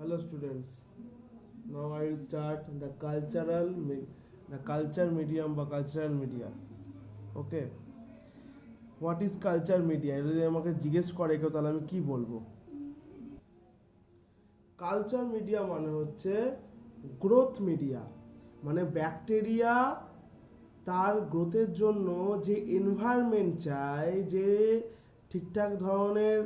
Hello students. Now I will start the culture medium বা cultural media. Okay. What is culture media? যদি আমাকে জিজ্ঞেস করে কেউ তাহলে আমি কি বলবো? কালচার মিডিয়া মানে হচ্ছে গ্রোথ মিডিয়া, মানে ব্যাকটেরিয়া তার গ্রোথের জন্য যে এনভায়রনমেন্ট চায়, যে ঠিকঠাক ধরনের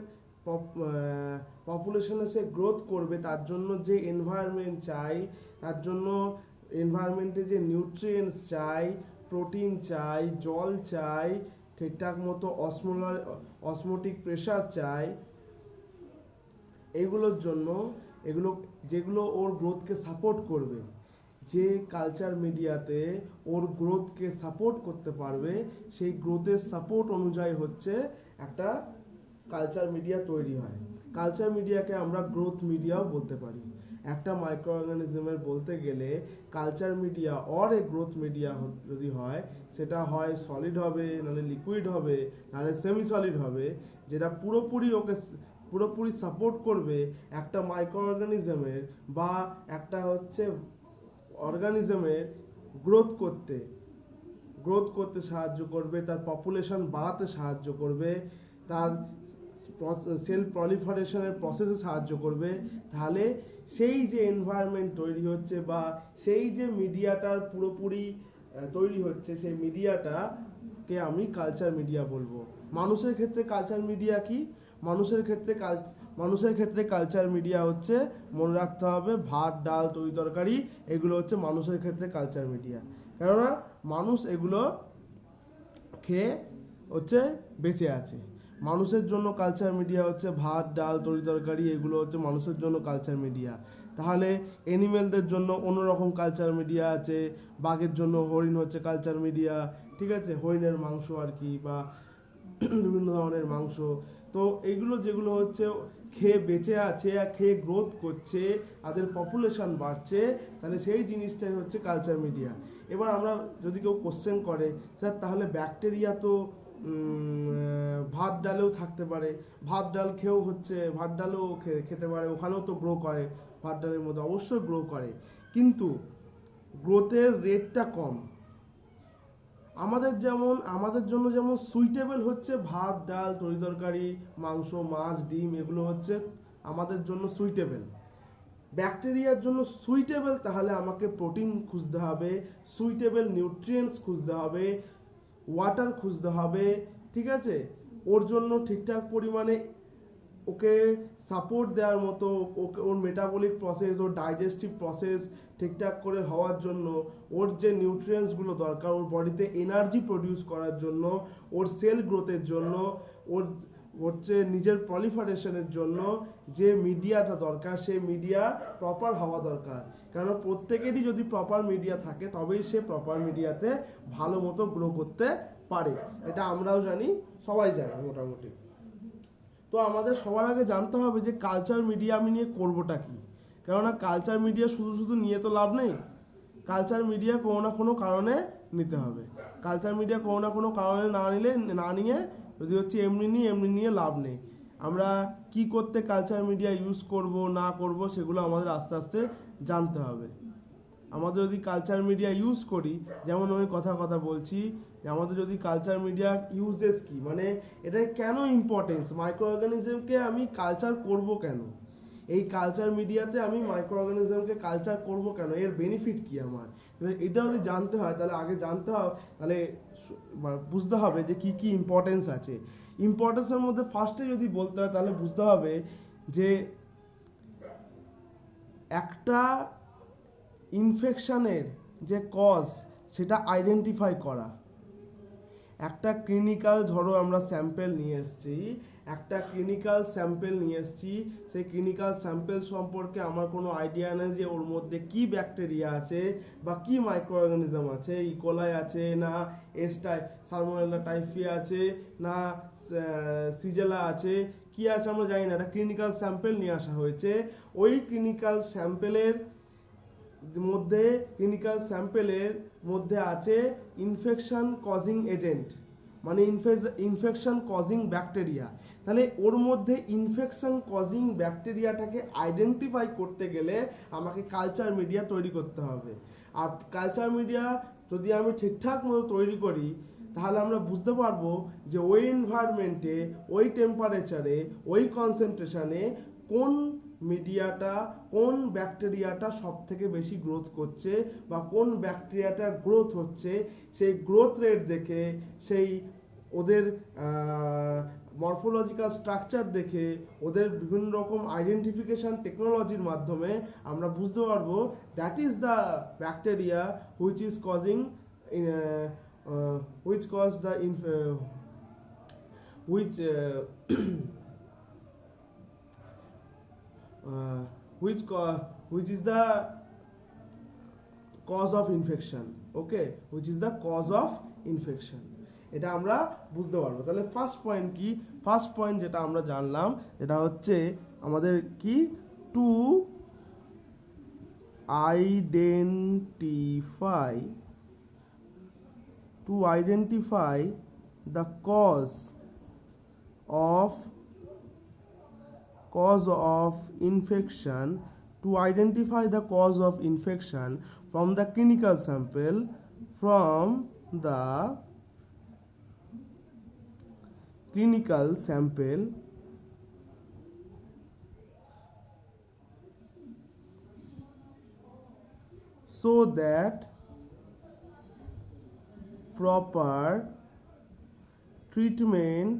পপুলেশনে সে গ্রোথ করবে, তার জন্য যে এনভায়রনমেন্ট চাই, তার জন্য এনভায়রনমেন্টে যে নিউট্রিয়েন্টস চাই, প্রোটিন চাই, জল চাই, ঠিকঠাক মতো অসমোটিক প্রেশার চাই, এইগুলোর জন্য যেগুলো ওর গ্রোথকে সাপোর্ট করবে, যে কালচার মিডিয়াতে ওর গ্রোথকে সাপোর্ট করতে পারবে, সেই গ্রোথের সাপোর্ট অনুযায়ী হচ্ছে একটা কালচার মিডিয়া তৈরি হয়। কালচার মিডিয়াকে আমরা গ্রোথ মিডিয়াও বলতে পারি। একটা মাইক্রো অর্গানিজমের বলতে গেলে culture media or a growth media যদি হয়, সেটা হয় সলিড হবে, নাহলে লিকুইড হবে, নাহলে সেমি সলিড হবে, যেটা পুরোপুরি সাপোর্ট করবে একটা মাইক্রো অর্গানিজমের বা একটা অর্গানিজমের গ্রোথ করতে সাহায্য করবে, তার পপুলেশন বাড়াতে সাহায্য করবে, তার সেল প্রলিফারেশনের প্রসেসে সাহায্য করবে। তাহলে সেই যে এনভায়রনমেন্ট তৈরি হচ্ছে বা সেই যে মিডিয়াটার পুরোপুরি তৈরি হচ্ছে, সেই মিডিয়াটাকে আমি কালচার মিডিয়া বলবো। মানুষের ক্ষেত্রে কালচার মিডিয়া কি? মানুষের ক্ষেত্রে কালচার মিডিয়া হচ্ছে, মনে রাখতে হবে, ভাত, ডাল, তরি তরকারি, এগুলো হচ্ছে মানুষের ক্ষেত্রে কালচার মিডিয়া। কেননা মানুষ এগুলো খেয়ে বেঁচে আছে। মানুষের জন্য কালচার মিডিয়া হচ্ছে ভাত, ডাল, তরি তরকারি, এগুলো হচ্ছে মানুষের জন্য কালচার মিডিয়া। তাহলে অ্যানিমেলদের জন্য অন্যরকম কালচার মিডিয়া আছে। বাঘের জন্য হরিণ হচ্ছে কালচার মিডিয়া, ঠিক আছে, হরিণের মাংস আর কি, বা বিভিন্ন ধরনের মাংস। তো এইগুলো যেগুলো হচ্ছে খেয়ে বেঁচে আছে আর খেয়ে গ্রোথ করছে, তাদের পপুলেশন বাড়ছে, তাহলে সেই জিনিসটাই হচ্ছে কালচার মিডিয়া। এবার আমরা যদি কেউ কোশ্চেন করে, স্যার তাহলে ব্যাকটেরিয়া তো ভাত ডালেও থাকতে পারে, ভাত ডালও খেতে পারে, ওখানেও তো গ্রো করে, ভাত ডালের মধ্যে অবশ্যই গ্রো করে, কিন্তু গ্রোথের রেটটা কম। আমাদের জন্য যেমন সুইটেবল হচ্ছে ভাত, ডাল, তরি তরকারি, মাংস, মাছ, ডিম, এগুলো হচ্ছে আমাদের জন্য সুইটেবল। ব্যাকটেরিয়ার জন্য সুইটেবল তাহলে আমাকে প্রোটিন খুঁজতে হবে, সুইটেবল নিউট্রিয়েন্টস খুঁজতে হবে, ওয়াটার খুঁজতে হবে, ঠিক আছে, ওর জন্য ঠিকঠাক পরিমাণে ওকে সাপোর্ট দেওয়ার মতো, ওর মেটাবলিক প্রসেস, ওর ডাইজেস্টিভ প্রসেস ঠিকঠাক করে হওয়ার জন্য, ওর যে নিউট্রিয়েন্টসগুলো দরকার, ওর বডিতে এনার্জি প্রডিউস করার জন্য, ওর সেল গ্রোথের জন্য, ওর নিজের প্রলিফারেশনের জন্য যে মিডিয়াটা দরকার, সেই মিডিয়া প্রপার হওয়া দরকার। কারণ প্রত্যেকেরই যদি প্রপার মিডিয়া থাকে, তবেই সে প্রপার মিডিয়াতে ভালো মতো গ্রো করতে পারে। এটা আমরাও জানি, সবাই জানে মোটামুটি। তো আমাদের সবার আগে জানতে হবে যে কালচার মিডিয়া আমি নিয়ে করবোটা কি। কেননা কালচার মিডিয়া শুধু নিয়ে তো লাভ নেই, কালচার মিডিয়া কোনো না কোনো কারণে নিতে হবে। কালচার মিডিয়া কোনো না কোনো কারণে না নিয়ে যদি এমনি নিয়ে লাভ নেই। আমরা কি করতে কালচার মিডিয়া ইউজ করব না করব, সেগুলো আমাদের আস্তে আস্তে জানতে হবে। আমাদের যদি কালচার মিডিয়া ইউজ করি, যেমন আমি কথা বলছি, যে আমাদের যদি কালচার মিডিয়া ইউজেস কি, মানে এটা কেন ইম্পর্টেন্স, মাইক্রো অর্গানিজমকে আমি কালচার করব কেন, এই কালচার মিডিয়াতে আমি মাইক্রো অর্গানিজমকে কালচার করব কেন, এর বেনিফিট কি আমার, এটা যদি জানতে হয় তাহলে আগে জানতে হবে, তাহলে বুঝতে হবে যে কি কি ইম্পর্টেন্স আছে। ইম্পর্টেন্সের মধ্যে ফার্স্টে যদি বলতে হয়, তাহলে বুঝতে হবে যে একটা ইনফেকশনের যে কজ, সেটা আইডেন্টিফাই করা। একটা ক্লিনিক্যাল, ধরো আমরা স্যাম্পেল নিয়ে এসেছি, সেই ক্লিনিক্যাল স্যাম্পেল সম্পর্কে আমার কোনো আইডিয়া নেই যে ওর মধ্যে কি ব্যাকটেরিয়া আছে বা কি মাইক্রো অর্গানিজম আছে, ইকোলাই আছে না সালমোনেলা টাইফি আছে না সিজেলা আছে, কি আছে আমরা জানি না। একটা ক্লিনিক্যাল স্যাম্পেল নিয়ে আসা হয়েছে, ওই ক্লিনিক্যাল স্যাম্পেলের মধ্যে আছে ইনফেকশন কজিং এজেন্ট, মানে ইনফেকশন কজিং ব্যাকটেরিয়া। তাহলে ওর মধ্যে ইনফেকশন কজিং ব্যাকটেরিয়াটাকে আইডেন্টিফাই করতে গেলে আমাকে কালচার মিডিয়া তৈরি করতে হবে। আর কালচার মিডিয়া যদি আমি ঠিকঠাক মতো তৈরি করি তাহলে আমরা বুঝতে পারবো যে ওই এনভায়রনমেন্টে, ওই টেম্পারেচারে, ওই কনসেন্ট্রেশনে কোন মিডিয়াটা, কোন ব্যাকটেরিয়াটা সব থেকে বেশি গ্রোথ করছে বা কোন ব্যাকটেরিয়াটা গ্রোথ হচ্ছে, সেই গ্রোথ রেট দেখে, সেই ওদের মরফোলজিক্যাল স্ট্রাকচার দেখে, ওদের বিভিন্ন রকম আইডেন্টিফিকেশন টেকনোলজির মাধ্যমে আমরা বুঝতে পারবো that is the bacteria which is causing which cause the which is the cause of infection, okay, which is the cause of infection, এটা আমরা বুঝতে পারবো। তাহলে ফার্স্ট পয়েন্ট কি? ফার্স্ট পয়েন্ট যেটা আমরা জানলাম এটা হচ্ছে আমাদের কি, two identify the cause of infection, to identify the cause of infection from the clinical sample, so that proper treatment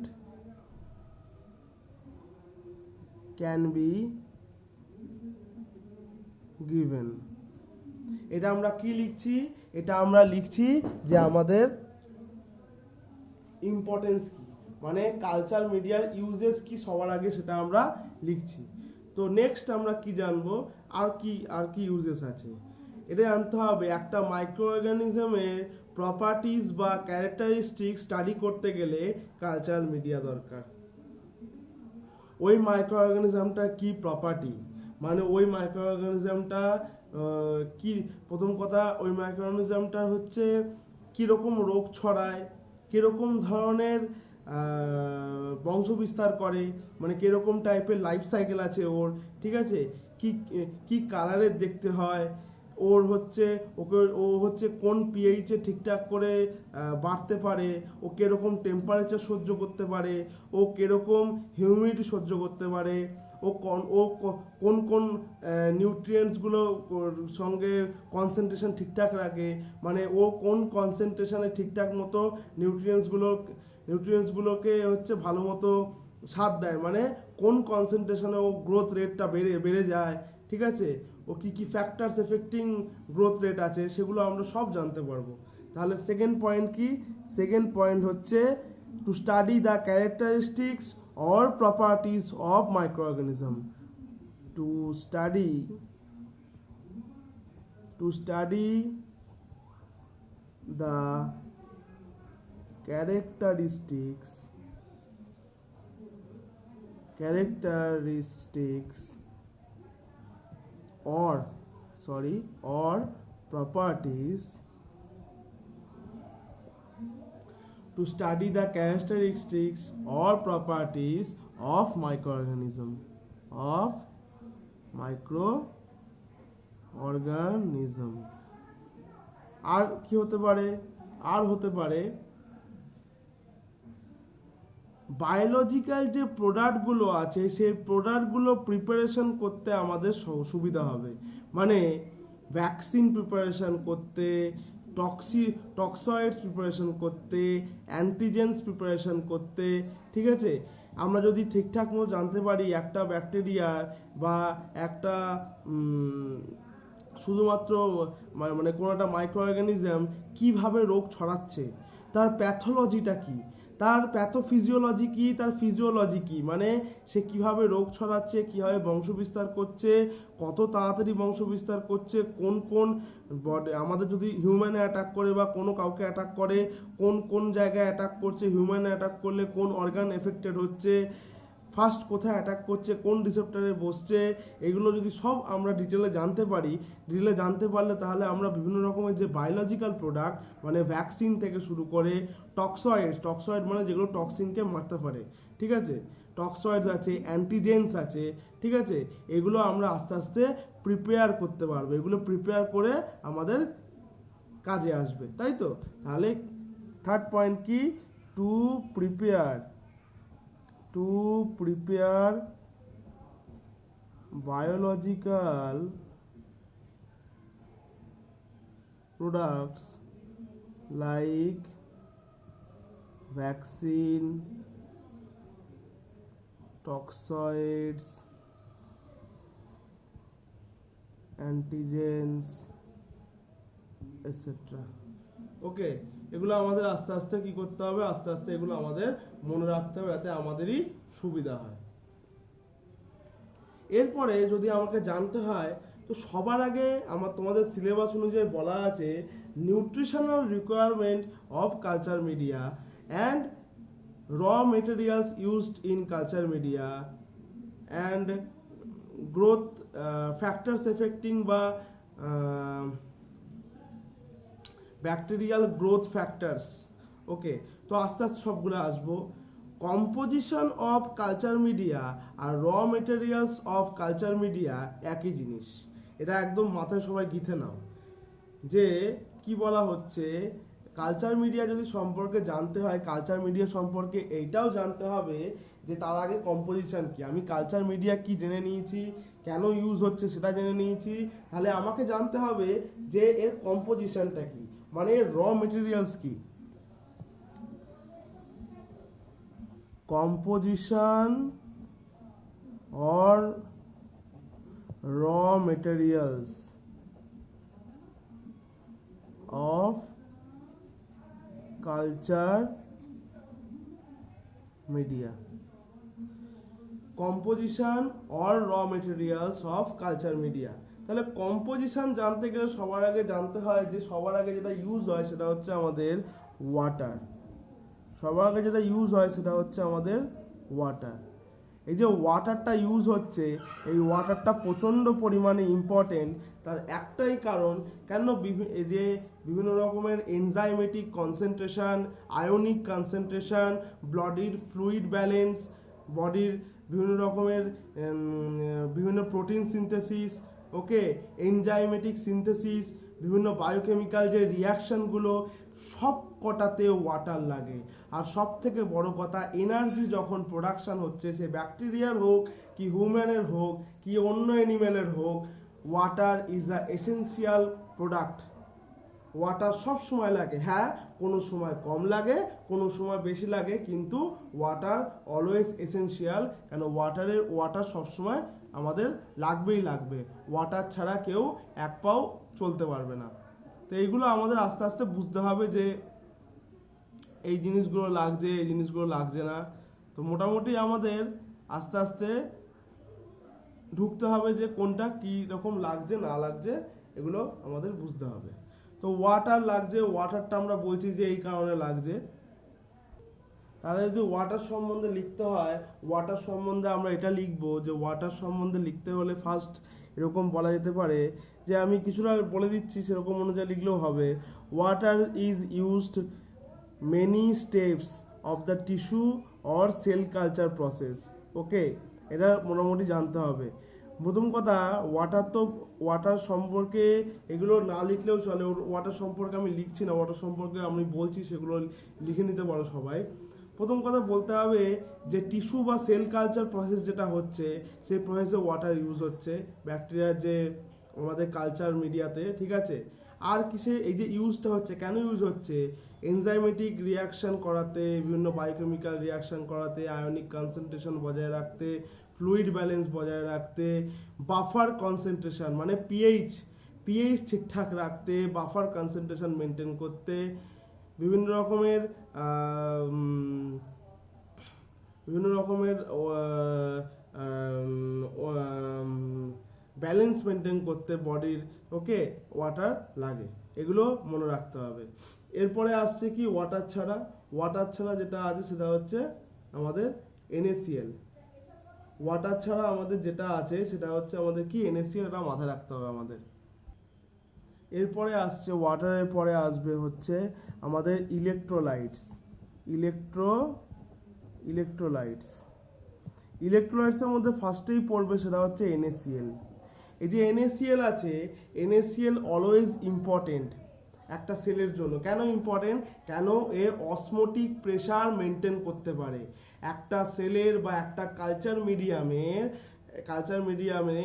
can be given। এটা আমরা কি লিখছি? এটা আমরা লিখছি যে আমাদের ইম্পর্টেন্স কি, মানে কালচার মিডিয়ার ইউজেস কি সবার আগে সেটা আমরা লিখছি। তো নেক্সট আমরা কি জানবো, আর কি ইউজেস আছে এটা জানতে হবে। একটা মাইক্রো অর্গানিজমের প্রপার্টিজ বা ক্যারেক্টারিস্টিক স্টাডি করতে গেলে কালচারাল মিডিয়া দরকার। ওই মাইক্রো অর্গানিজমটা কি প্রপার্টি, মানে ওই মাইক্রো অর্গানিজমটা কি, প্রথম কথা ওই মাইক্রো অর্গানিজমটা হচ্ছে কীরকম রোগ ছড়ায়, কীরকম ধরনের বংশ বিস্তার করে, মানে কীরকম টাইপের লাইফ সাইকেল আছে ওর, ঠিক আছে, কি কালারের দেখতে হয়, ওর হচ্ছে ও হচ্ছে কোন পিএইচে ঠিকঠাক করে বাড়তে পারে, ও কীরকম টেম্পারেচার সহ্য করতে পারে, ও কীরকম হিউমিডিটি সহ্য করতে পারে, ও কোন নিউট্রিয়েন্টসগুলো সঙ্গে কনসেন্ট্রেশন ঠিকঠাক রাখে, মানে ও কোন কনসেন্ট্রেশনে ঠিকঠাক মতো নিউট্রিয়েন্টসগুলোকে হচ্ছে ভালো মতো সাথ দেয়, মানে কোন কনসেন্ট্রেশনে ও গ্রোথ রেটটা বেড়ে যায়, ঠিক আছে, ও কি ফ্যাক্টরস এফেক্টিং গ্রোথ রেট আছে সেগুলো আমরা সব জানতে পারবো। তাহলে সেকেন্ড পয়েন্ট কি? সেকেন্ড পয়েন্ট হচ্ছে to study the characteristics or properties of microorganism, to study the characteristics or properties, to study the characteristics or properties of microorganism, আর কি হতে পারে? আর হতে পারে বায়োলজিক্যাল যে প্রোডাক্টগুলো আছে সেই প্রোডাক্টগুলো প্রিপারেশন করতে আমাদের সুবিধা হবে, মানে ভ্যাকসিন প্রিপারেশন করতে, টক্সয়েডস প্রিপারেশন করতে, অ্যান্টিজেন্স প্রিপারেশন করতে, ঠিক আছে। আমরা যদি ঠিকঠাক মতো জানতে পারি একটা ব্যাকটেরিয়া বা একটা শুধুমাত্র মানে কোনো একটা মাইক্রো অর্গানিজম কীভাবে রোগ ছড়াচ্ছে, তার প্যাথোলজিটা কি, তার প্যাথোফিজিওলজি কি, তার ফিজিওলজি কি, মানে সে কিভাবে রোগ ছড়াচ্ছে, কিভাবে বংশবিস্তার করছে, কত তাড়াতাড়ি বংশবিস্তার করছে, কোন আমাদের যদি হিউম্যানে অ্যাটাক করে বা কোনো কাউকে অ্যাটাক করে কোন জায়গায় অ্যাটাক করছে, হিউম্যানে অ্যাটাক করলে কোন অর্গান এফেক্টেড হচ্ছে, ফার্স্ট কোথায় অ্যাটাক করছে, কোন রিসেপ্টরে বসছে, এগুলো যদি সব আমরা ডিটেলে জানতে পারি, ডিটেলে জানতে পারলে তাহলে আমরা বিভিন্ন রকমের যে বায়োলজিক্যাল প্রোডাক্ট মানে ভ্যাকসিন থেকে শুরু করে টক্সয়েড মানে যেগুলো টক্সিনকে মারতে পারে, ঠিক আছে, টক্সয়েডস আছে, অ্যান্টিজেন্স আছে, ঠিক আছে, এগুলো আমরা আস্তে আস্তে প্রিপেয়ার করতে পারবো, এগুলো প্রিপেয়ার করে আমাদের কাজে আসবে, তাই তো। তাহলে থার্ড পয়েন্ট কি, to prepare biological products like vaccine, toxoids, antigens, etc. ওকে, এগুলো আমাদের আস্তে আস্তে কি করতে হবে, আস্তে আস্তে এগুলো আমাদের মনে রাখতে হবে, যাতে আমাদেরই সুবিধা হয়। এরপরে যদি আমাকে জানতে হয়, তো সবার আগে তোমাদের সিলেবাস অনুযায়ী বলা আছে nutritional requirement of culture media and raw materials used in culture media and growth factors affecting বা ব্যাকটেরিয়াল গ্রোথ ফ্যাক্টরস। ওকে, তো আস্তে আস্তে সবগুলো আসবো। কম্পোজিশন অফ কালচার মিডিয়া আর raw materials of culture media একই জিনিস, এটা একদম মাথায় সবাই গিথে নাও, যে কি বলা হচ্ছে, কালচার মিডিয়া যদি সম্পর্কে জানতে হয়, কালচার মিডিয়া সম্পর্কে এইটাও জানতে হবে যে তার আগে কম্পোজিশন কি। আমি কালচার মিডিয়া কি জেনে নিয়েছি, কেন ইউজ হচ্ছে সেটা জেনে নিয়েছি, তাহলে আমাকে জানতে হবে যে এর কম্পোজিশনটা কি, মানে এর র মেটেরিয়ালস কি। composition or raw materials of culture media, composition or raw materials of culture media। তাহলে কম্পোজিশন জানতে গেলে সবার আগে জানতে হয় যে সবার আগে যেটা ইউজ হয় সেটা হচ্ছে আমাদের ওয়াটার, সবার আগে যেটা ইউজ হয় সেটা হচ্ছে আমাদের ওয়াটার। এই যে ওয়াটারটা ইউজ হচ্ছে, এই ওয়াটারটা প্রচণ্ড পরিমাণে ইম্পর্টেন্ট। তার একটাই কারণ, কেন এই যে বিভিন্ন রকমের এনজাইমেটিক কনসেন্ট্রেশন, আয়নিক কনসেন্ট্রেশন, বডির ফ্লুইড ব্যালেন্স, বডির বিভিন্ন রকমের বিভিন্ন প্রোটিন সিনথেসিস, ওকে, এনজাইমেটিক সিনথেসিস, বিভিন্ন বায়োকেমিক্যাল যে রিয়াকশনগুলো, সব কটাতে ওয়াটার লাগে। আর সব থেকে বড় কথা, এনার্জি যখন প্রোডাকশন হচ্ছে, সে ব্যাকটেরিয়ার হোক কি হিউম্যানের হোক কি অন্য অ্যানিমেলের হোক, water is a essential product. Water সব সময় লাগে, হ্যাঁ কোনো সময় কম লাগে, কোনো সময় বেশি লাগে, কিন্তু ওয়াটার অলওয়েজ এসেনশিয়াল। কেন, ওয়াটার সবসময় আমাদের লাগবেই লাগবে, ওয়াটার ছাড়া কেউ এক পাও চলতে পারবে না। তো এইগুলো আমাদের আস্তে আস্তে বুঝতে হবে যে এই জিনিসগুলো লাগছে, এই জিনিসগুলো লাগছে না। তো মোটামুটি আমাদের আস্তে আস্তে ঢুকতে হবে যে কোনটা কি রকম লাগছে না লাগছে, এগুলো আমাদের বুঝতে হবে। তো ওয়াটার লাগছে, ওয়াটারটা আমরা বলছি যে এই কারণে লাগছে। তাহলে যদি ওয়াটার সম্বন্ধে লিখতে হয়, ওয়াটার সম্বন্ধে আমরা এটা লিখবো যে ওয়াটার সম্বন্ধে লিখতে হলে ফার্স্ট এরকম বলা যেতে পারে যে, আমি কিছুটা বলে দিচ্ছি সেরকম অনুযায়ী লিখলেও হবে। Water is used many steps of the tissue or cell culture process. Okay, এটা মোটামুটি জানতে হবে। প্রথম কথা, ওয়াটার সম্পর্কে এগুলো না লিখলেও চলে, ওয়াটার সম্পর্কে আমি লিখছি না, ওয়াটার সম্পর্কে আমি বলছি, সেগুলো লিখে নিতে পারো সবাই। প্রথম কথা বলতে হবে যে টিস্যু বা সেল কালচার প্রসেস যেটা হচ্ছে, সেই প্রসেসে ওয়াটার ইউজ হচ্ছে ব্যাকটেরিয়ার যে আমাদের কালচার মিডিয়াতে, ঠিক আছে। আর কিসে এই যে ইউজটা হচ্ছে, কেন ইউজ হচ্ছে, এনজাইমেটিক রিয়াকশন করাতে, বিভিন্ন বায়োকেমিক্যাল রিয়াকশন করাতে, আয়নিক কনসেন্ট্রেশন বজায় রাখতে, ফ্লুইড ব্যালেন্স বজায় রাখতে, বাফার কনসেন্ট্রেশন মানে পিএইচ ঠিকঠাক রাখতে, বাফার কনসেন্ট্রেশন মেনটেন করতে, বিভিন্ন রকমের ব্যালেন্স মেনটেন করতে বডির, ওকে, ওয়াটার লাগে, এগুলো মনে রাখতে হবে। এরপরে আসছে কি, ওয়াটার ছাড়া যেটা আছে সেটা হচ্ছে আমাদের NaCl। ওয়াটার ছাড়া আমাদের যেটা আছে সেটা হচ্ছে আমাদের কি NaCl, এটা মাথায় রাখতে হবে আমাদের। এরপরে আসছে ওয়াটারের পরে আসবে হচ্ছে আমাদের ইলেকট্রোলাইটস। ইলেকট্রোলাইটসের মধ্যে ফার্স্টেই পড়বে সেটা হচ্ছে NaCl। এই যে NaCl আছে, NaCl অলওয়েজ ইম্পর্টেন্ট একটা সেলের জন্য। কেন ইম্পর্টেন্ট? কেন এ অসমোটিক প্রেসার মেনটেন করতে পারে একটা সেলের বা একটা কালচার মিডিয়ামে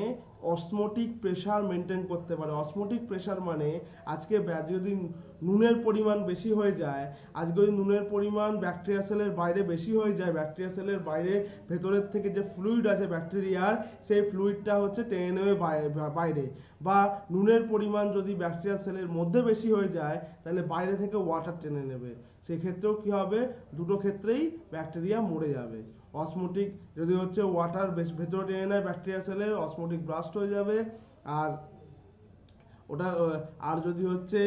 অসমোটিক প্রেসার মেনটেন করতে পারে। অসমোটিক প্রেসার মানে আজকে যদি নুনের পরিমাণ বেশি হয়ে যায়, আজকে যদি নুনের পরিমাণ ব্যাকটেরিয়া সেলের বাইরে বেশি হয়ে যায়, ব্যাকটেরিয়া সেলের বাইরে ভেতরের থেকে যে ফ্লুইড আছে ব্যাকটেরিয়ার, সেই ফ্লুইডটা হচ্ছে টেনে নেবে বাইরে। বা নুনের পরিমাণ যদি ব্যাকটেরিয়া সেলের মধ্যে বেশি হয়ে যায় তাহলে বাইরে থেকে ওয়াটার টেনে নেবে। সেক্ষেত্রেও কি হবে? দুটো ক্ষেত্রেই ব্যাকটেরিয়া মরে যাবে। অসমোটিক যদি হচ্ছে ওয়াটার ভেতরে টেনে নেয় ব্যাকটেরিয়া সেলের, অসমোটিক ব্লাস্ট হয়ে যাবে। আর যদি হচ্ছে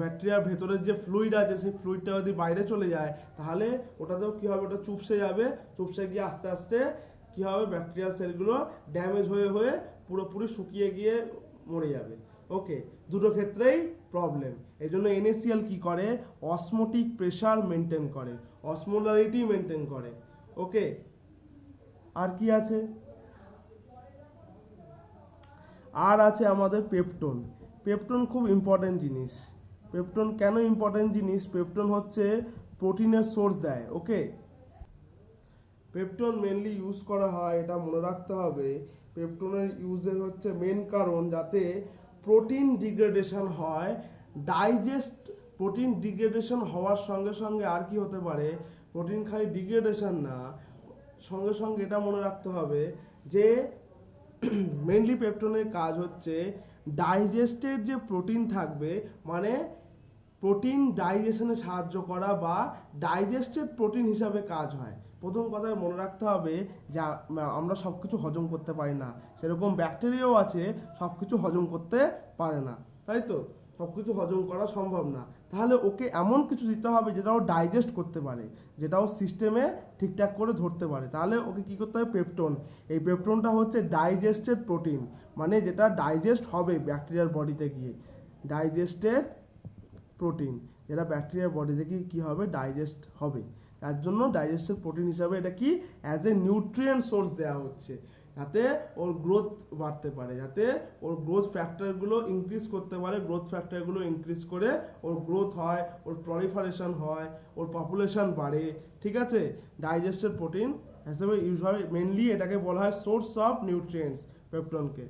ব্যাকটেরিয়ার ভেতরের যে ফ্লুইড আছে সেই ফ্লুইডটা যদি বাইরে চলে যায় তাহলে ওটাতেও কি হবে? ওটা চুপসে যাবে। চুপসে গিয়ে আস্তে আস্তে কি হবে? ব্যাকটেরিয়া সেলগুলো ড্যামেজ হয়ে পুরোপুরি শুকিয়ে গিয়ে মরে যাবে। ওকে, দুটো ক্ষেত্রেই প্রবলেম। এই জন্য NaCl কি করে? অসমোটিক প্রেসার মেনটেন করে, অসমোলারিটি মেনটেন করে। ওকে, আর কি আছে? আর আছে আমাদের পেপটন। পেপটন খুব ইম্পর্টেন্ট জিনিস। পেপটন কেন ইম্পর্টেন্ট জিনিস? পেপটন হচ্ছে প্রোটিনের সোর্স দেয়। ওকে, পেপটন মেনলি ইউজ করা হয়, এটা মনে রাখতে হবে। পেপটনের ইউজের হচ্ছে মেন কারণ যাতে প্রোটিন ডিগ্রেডেশন হয়। প্রোটিন ডিগ্রেডেশন হওয়ার সঙ্গে সঙ্গে আর কি হতে পারে? প্রোটিন খালি ডিগ্রেডেশন না, সঙ্গে সঙ্গে এটা মনে রাখতে হবে যে মেনলি পেপটনের কাজ হচ্ছে ডাইজেস্টেড যে প্রোটিন থাকবে, মানে প্রোটিন ডাইজেশনে সাহায্য করা বা ডাইজেস্টেড প্রোটিন হিসাবে কাজ হয়। প্রথম কথায় মনে রাখতে হবে যে আমরা সব কিছু হজম করতে পারি না, সেরকম ব্যাকটেরিয়াও আছে সব কিছু হজম করতে পারে না, তাই তো? সব কিছু হজম করা সম্ভব না। তাহলে ওকে এমন কিছু দিতে হবে যেটা ও ডাইজেস্ট করতে পারে, যেটা ও সিস্টেমে ঠিকঠাক করে ধরতে পারে। তাহলে ওকে কি করতে হবে? পেপটন। এই পেপটনটা হচ্ছে ডাইজেস্টেড প্রোটিন, মানে যেটা ডাইজেস্ট হবে ব্যাকটেরিয়ার বডিতে গিয়ে। ডাইজেস্টেড প্রোটিন যেটা ব্যাকটেরিয়ার বডিতে গিয়ে কি হবে? ডাইজেস্ট হবে। তার জন্য ডাইজেস্টেড প্রোটিন হিসাবে এটা কি অ্যাজ এ নিউট্রিয়েন্ট সোর্স দেওয়া হচ্ছে, যাতে ওর গ্রোথ বাড়তে পারে, যাতে ওর গ্রোথ ফ্যাক্টরগুলো ইনক্রিজ করতে পারে। গ্রোথ ফ্যাক্টরগুলো ইনক্রিজ করে ওর গ্রোথ হয়, ওর প্রলিফারেশন হয়, ওর পপুলেশন বাড়ে। ঠিক আছে? ডাইজেস্টেড প্রোটিন হিসেবে ইউজ হয়। মেনলি এটাকে বলা হয় সোর্স অফ নিউট্রিয়েন্টস, পেপটনকে।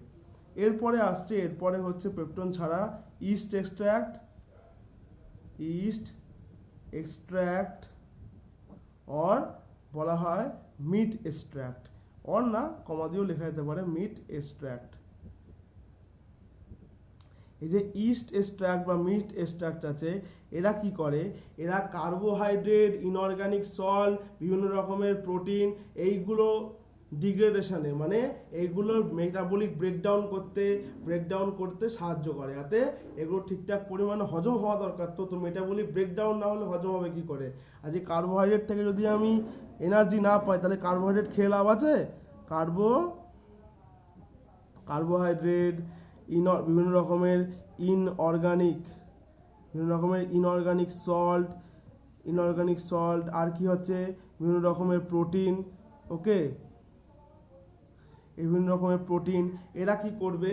এরপরে হচ্ছে পেপটন ছাড়া ইস্ট এক্সট্র্যাক্ট অর বলা হয় মিট এক্সট্র্যাক্ট, অর না কমা দিয়েও লেখা যেতে পারে মিট এক্সট্র্যাক্ট। এই যে ইস্ট এক্সট্র্যাক্ট বা মিট এক্সট্র্যাক্ট আছে, এরা কি করে? এরা কার্বোহাইড্রেট, ইনঅর্গানিক সল্ট, বিভিন্ন রকমের প্রোটিন, এইগুলো ডিগ্রেডেশনে মানে এইগুলোর মেটাবলিক ব্রেকডাউন করতে সাহায্য করে, যাতে এগুলো ঠিকঠাক পরিমাণে হজম হওয়া দরকার। তো মেটাবলিক ব্রেকডাউন না হলে হজম হবে কি করে? আর যে কার্বোহাইড্রেট থেকে যদি আমি এনার্জি না পাই তাহলে কার্বোহাইড্রেট খেয়ে লাভ আছে? কার্বোহাইড্রেট বিভিন্ন রকমের ইনঅর্গানিক সল্ট, আর কি হচ্ছে বিভিন্ন রকমের প্রোটিন। ওকে, বিভিন্ন রকমের প্রোটিন এরা কি করবে?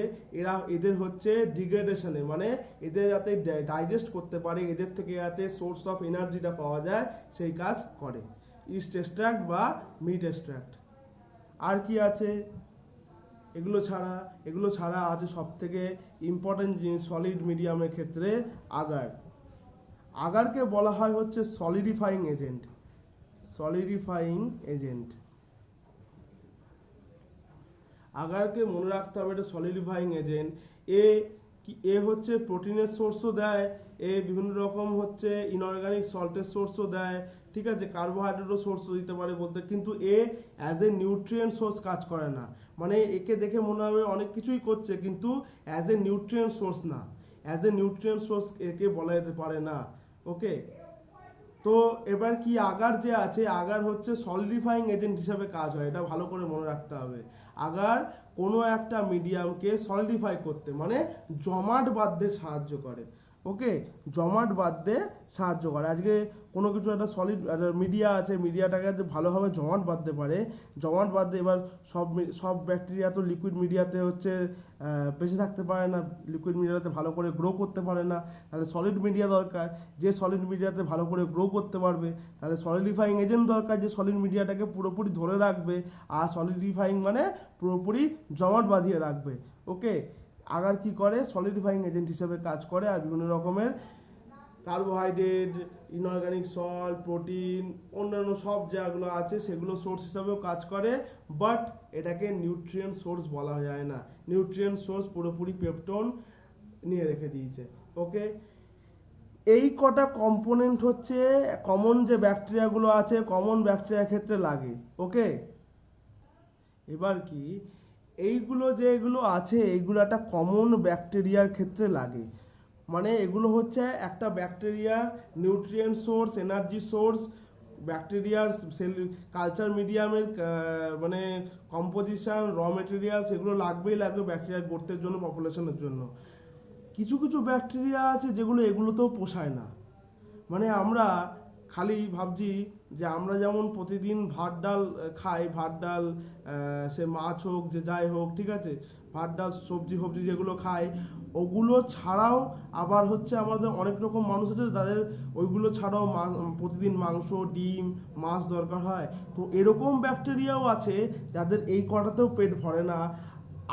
এদের হচ্ছে ডিগ্রেডেশনে মানে এদের যাতে ডাইজেস্ট করতে পারে, এদের থেকে যাতে সোর্স অফ এনার্জিটা পাওয়া যায়, সেই কাজ করে ইস্ট এক্সট্র্যাক্ট বা মিট এক্সট্র্যাক্ট। আর কি আছে? এগুলো ছাড়া আছে সব থেকে ইম্পর্টেন্ট জিনিস সলিড মিডিয়ামের ক্ষেত্রে আগারকে বলা হয় হচ্ছে সলিডিফাইং এজেন্ট। আগারকে মনে রাখতে হবে এটা সলিডিফাইং এজেন্ট। এ হচ্ছে প্রোটিনের সোর্সও দেয়, এ বিভিন্ন রকম হচ্ছে ইনঅর্গানিক সল্টের সোর্সও দেয়। ঠিক আছে, কার্বোহাইড্রেটও সোর্সও দিতে পারে বলতে, কিন্তু a as a nutrient source কাজ করে না। মানে একে দেখে মনে হবে অনেক কিছুই করছে, কিন্তু অ্যাজ এ নিউট্রিয়েন্ট সোর্স না, অ্যাজ এ নিউট্রিয়েন্ট সোর্স একে বলা যেতে পারে না। ওকে, তো এবার কি আগার যে আছে, আগার হচ্ছে সলিডিফাইং এজেন্ট হিসাবে কাজ হয়, এটা ভালো করে মনে রাখতে হবে। আগার কোনো একটা মিডিয়ামকে সলিডিফাই করতে মানে জমাট বাঁধতে সাহায্য করে। ওকে, জমাট বাঁধতে সাহায্য করে। আজকে কোনো কিছু একটা সলিড মিডিয়া আছে, মিডিয়াটাকে যাতে ভালোভাবে জমাট বাঁধতে পারে, জমাট বাঁধতে এবার সব ব্যাকটেরিয়া তো লিকুইড মিডিয়াতে হচ্ছে বেঁচে থাকতে পারে না, লিকুইড মিডিয়াতে ভালো করে গ্রো করতে পারে না, তাহলে সলিড মিডিয়া দরকার। যে সলিড মিডিয়াতে ভালো করে গ্রো করতে পারবে, তাহলে সলিডিফাইং এজেন্ট দরকার যে সলিড মিডিয়াটাকে পুরোপুরি ধরে রাখবে, আর সলিডিফাইং মানে পুরোপুরি জমাট বাঁধিয়ে রাখবে। ওকে, আগার কি করে, সলিডিফাইং এজেন্ট হিসেবে কাজ করে, আর বিভিন্ন রকমের কার্বোহাইড্রেট, ইনঅর্গানিক সল্ট, প্রোটিন, অন্যান্য সব যেগুলো আছে সেগুলো সোর্স হিসাবেও কাজ করে, বাট এটাকে নিউট্রিয়েন্ট সোর্স বলা যায় না। নিউট্রিয়েন্ট সোর্স পুরোপুরি পেপটন নিয়ে রেখে দিয়েছে। ওকে, এই কটা কম্পোনেন্ট হচ্ছে কমন যে ব্যাকটেরিয়াগুলো আছে, কমন ব্যাকটেরিয়ার ক্ষেত্রে লাগে। ওকে, এবার কি এইগুলো যেগুলো আছে এইগুলো একটা কমন ব্যাকটেরিয়ার ক্ষেত্রে লাগে, মানে এগুলো হচ্ছে একটা ব্যাকটেরিয়ার নিউট্রিয়েন্ট সোর্স, এনার্জি সোর্স, ব্যাকটেরিয়ার সেল কালচার মিডিয়ামের মানে কম্পোজিশন, র মেটেরিয়ালস এগুলো লাগবেই লাগবে ব্যাকটেরিয়ার গ্রোথের জন্য, পপুলেশনের জন্য। কিছু কিছু ব্যাকটেরিয়া আছে যেগুলো এগুলোতেও পোষায় না, মানে আমরা খালি ভাবছি যে আমরা যেমন প্রতিদিন ভাত ডাল খাই, ভাত ডাল সে মাছ হোক যে যাই হোক, ঠিক আছে, ভাত ডাল সবজি ফবজি যেগুলো খাই, ওগুলো ছাড়াও আবার হচ্ছে আমাদের অনেক রকম মানুষ আছে তাদের ওইগুলো ছাড়াও প্রতিদিন মাংস, ডিম, মাছ দরকার হয়। তো এরকম ব্যাকটেরিয়াও আছে যাদের এই কটাতেও পেট ভরে না,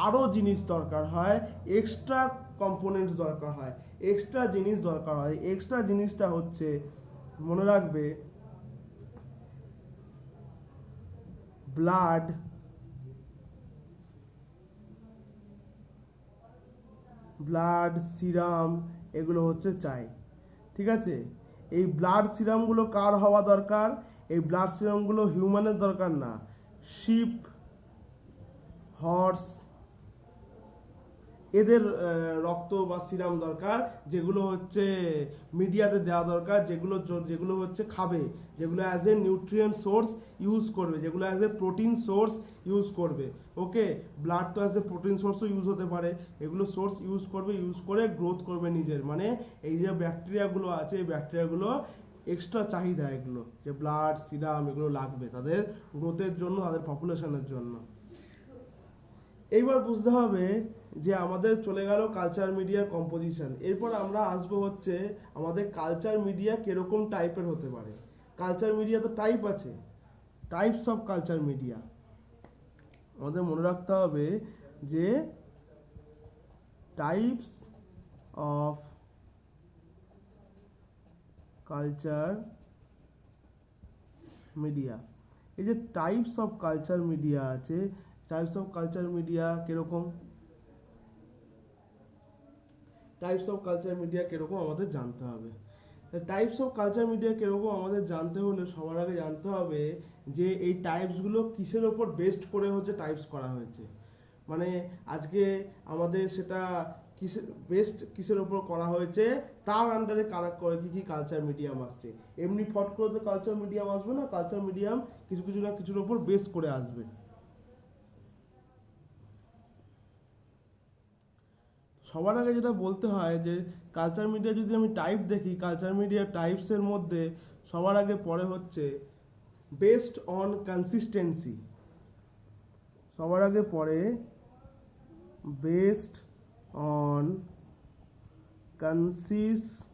আরও জিনিস দরকার হয়, এক্সট্রা কম্পোনেন্টস দরকার হয়, এক্সট্রা জিনিস দরকার হয়। এক্সট্রা জিনিসটা হচ্ছে, মনে রাখবে, ব্লাড, সিরাম, এগুলো হচ্ছে চাই। ঠিক আছে, এই ব্লাড সিরামগুলো কার হওয়া দরকার? এই ব্লাড সিরামগুলো হিউম্যানের দরকার না, শিপ, হর্স এদের রক্ত বা সিরাম দরকার, যেগুলো হচ্ছে মিডিয়াতে দেওয়া দরকার, যেগুলো হচ্ছে খাবে, যেগুলো as a nutrient source use করবে, যেগুলো as a protein source use করবে। ওকে, ব্লাড তো অ্যাজ এ প্রোটিন সোর্সও ইউজ হতে পারে, এগুলো সোর্স ইউজ করবে, ইউজ করে গ্রোথ করবে নিজের, মানে এই যে ব্যাকটেরিয়াগুলো আছে এই ব্যাকটেরিয়াগুলো এক্সট্রা চাহিদা, এগুলো যে ব্লাড, সিরাম এগুলো লাগবে তাদের গ্রোথের জন্য, তাদের পপুলেশনের জন্য। এইবার বুঝতে হবে যে আমাদের চলে গেল কালচার মিডিয়ার কম্পোজিশন, এরপর আমরা আসবো হচ্ছে আমাদের কালচার মিডিয়া কিরকম টাইপের হতে পারে। কালচার মিডিয়া তো টাইপ আছে, টাইপস অফ কালচার মিডিয়া। আমাদের মনে রাখতে হবে যে টাইপস অফ কালচার মিডিয়া, এই যে টাইপস অফ কালচার মিডিয়া আছে, টাইপস অফ কালচার মিডিয়া কিরকম, টাইপস অফ কালচার মিডিয়া কিরকম আমাদের জানতে হবে। টাইপস অফ কালচার মিডিয়া কিরকম আমাদের জানতে হলে সবার আগে জানতে হবে যে এই টাইপসগুলো কিসের ওপর বেস্ট করে হচ্ছে টাইপস করা হয়েছে, মানে আজকে আমাদের সেটা কিসের ওপর করা হয়েছে, তার আন্ডারে কারা করে কি কালচার মিডিয়াম আসছে। এমনি ফট করে তো কালচার মিডিয়াম আসবে না, কালচার মিডিয়াম কিছু কিছু না কিছুর ওপর বেস করে আসবে। সবার আগে যেটা বলতে হয় যে কালচার মিডিয়া যদি আমি টাইপ দেখি, কালচার মিডিয়া টাইপসের মধ্যে সবার আগে পড়ে হচ্ছে বেসড অন কনসিস্টেন্সি, সবার আগে পড়ে বেসড অন কনসিস্টেন্সি।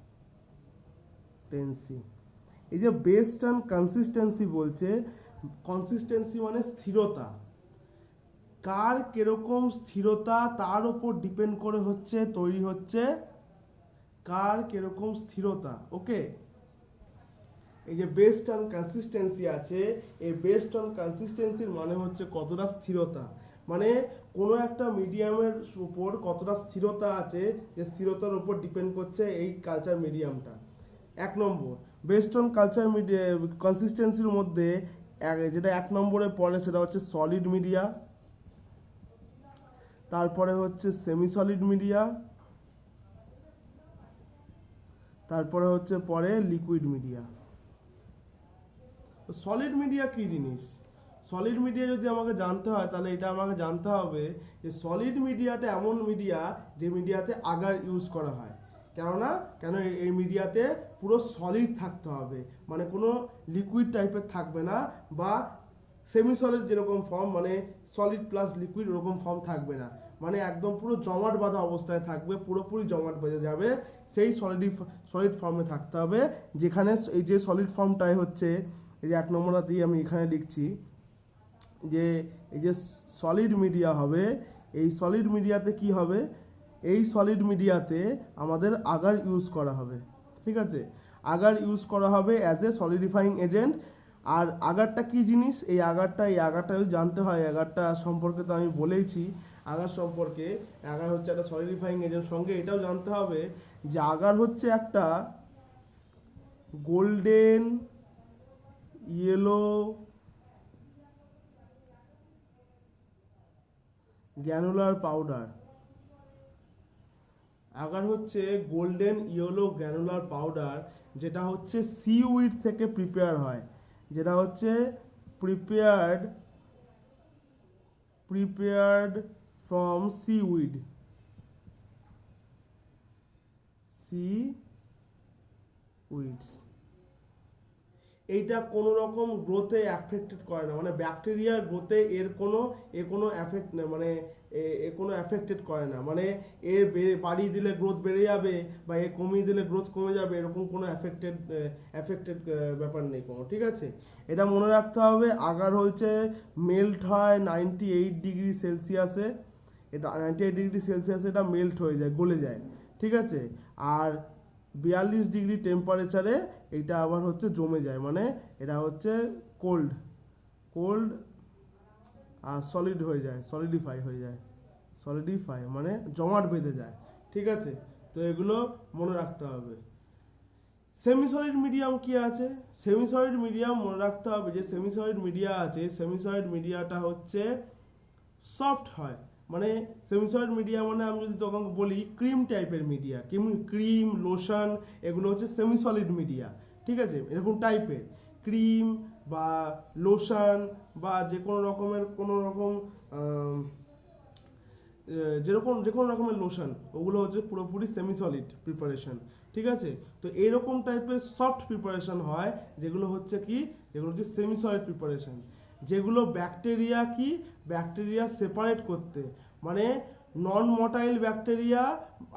এই যে বেসড অন কনসিস্টেন্সি বলছে, কনসিস্টেন্সি মানে স্থিরতা, কার কিরকম স্থিরতা তার উপর ডিপেন্ড করে হচ্ছে তৈরি হচ্ছে কার কিরকম স্থিরতা। ওকে, এই যে বেসড অন কনসিস্টেন্সি আছে, এই বেসড অন কনসিস্টেন্সির মানে হচ্ছে কতটা স্থিরতা, মানে কোনো একটা মিডিয়ামের উপর কতটা স্থিরতা আছে, যে স্থিরতার উপর ডিপেন্ড করছে এই কালচার মিডিয়ামটা। এক নম্বর, বেসড অন কালচার মিডিয়া কনসিস্টেন্সির মধ্যে যেটা এক নম্বরে পড়ে সেটা হচ্ছে সলিড মিডিয়া, তারপরে হচ্ছে সেমি সলিড মিডিয়া, তারপরে হচ্ছে পরে লিকুইড মিডিয়া। সলিড মিডিয়া কি জিনিস? সলিড মিডিয়া যদি আমাকে জানতে হয় তাহলে এটা আমাকে জানতে হবে যে সলিড মিডিয়াটা এমন মিডিয়া যে মিডিয়াতে আগার ইউজ করা হয়। কেন এই মিডিয়াতে পুরো সলিড থাকতে হবে, মানে কোনো লিকুইড টাইপের থাকবে না, বা সেমি সলিড যেরকম ফর্ম, মানে সলিড প্লাস লিকুইড ওরকম ফর্ম থাকবে না, মানে একদম পুরো জমাট বাঁধা অবস্থায় থাকবে, পুরোপুরি জমাট বেঁধে যাবে, সেই সলিড ফর্মে থাকতে হবে। যেখানে এই যে সলিড ফর্মটাই হচ্ছে এই যে 1 নম্বরটা দিয়ে আমি এখানে লিখছি যে এই যে সলিড মিডিয়া হবে, এই সলিড মিডিয়াতে কি হবে, এই সলিড মিডিয়াতে আমাদের আগার ইউজ করা হবে। ঠিক আছে, আগার ইউজ করা হবে অ্যাজ এ সলিডিফাইং এজেন্ট। আর আগারটা কি জিনিস, এই আগারটা জানতে হয়। আগারটা সম্পর্কে তো আমি বলেইছি, আগার সম্পর্কে। আগার হচ্ছে একটা সলিডিফাইং এজেন্ট। সঙ্গে এটাও জানতে হবে যে আগার হচ্ছে একটা golden yellow granular powder. Agar হচ্ছে গোল্ডেন ইয়েলো গ্র্যানুলার পাউডার, যেটা হচ্ছে সিউইড থেকে প্রিপেয়ার হয়, যেটা হচ্ছে প্রিপেয়ার্ড ফ্রম সিউইডস। এইটা কোনো রকম গ্রোথে অ্যাফেক্টেড করে না, মানে ব্যাকটেরিয়ার গ্রোথে এর কোনো এফেক্ট নেই, মানে এ কোনো অ্যাফেক্টেড করে না, মানে এর বাড়িয়ে দিলে গ্রোথ বেড়ে যাবে বা এ কমিয়ে দিলে গ্রোথ কমে যাবে, এরকম কোনো অ্যাফেক্টেড ব্যাপার নেই কোনো। ঠিক আছে, এটা মনে রাখতে হবে। আগার হচ্ছে মেল্ট হয় 98 ডিগ্রি সেলসিয়াসে, এটা 98 ডিগ্রি সেলসিয়াসে এটা মেল্ট হয়ে যায়, গলে যায়। ঠিক আছে, আর 42 ডিগ্রি টেম্পারেচারে এটা আবার হচ্ছে জমে যায়, মানে এটা হচ্ছে কোল্ড আর সলিড হয়ে যায়, সলিডিফাই মানে জমাট বেঁধে যায়। ঠিক আছে, তো এগুলো মনে রাখতে হবে। সেমি সলিড মিডিয়াম কি আছে? সেমি সলিড মিডিয়াম মনে রাখতে হবে যে সেমি সলিড মিডিয়া আছে, সেমি সলিড মিডিয়াটা হচ্ছে সফট হয়। মানে সেমি সলিড মিডিয়া মানে আমি যদি তখন বলি ক্রিম টাইপের মিডিয়া, ক্রিম লোশন, এগুলো হচ্ছে সেমি সলিড মিডিয়া। ঠিক আছে, এরকম টাইপের ক্রিম বা লোশন বা যে কোনো রকম যে কোনো রকমের লোশন, ওগুলো হচ্ছে পুরোপুরি সেমি সলিড প্রিপারেশন। ঠিক আছে, তো এইরকম টাইপের সফট প্রিপারেশন হয় যেগুলো হচ্ছে সেমি সলিড প্রিপারেশন, যেগুলো ব্যাকটেরিয়া সেপারেট করতে, মানে নন মটাইল ব্যাকটেরিয়া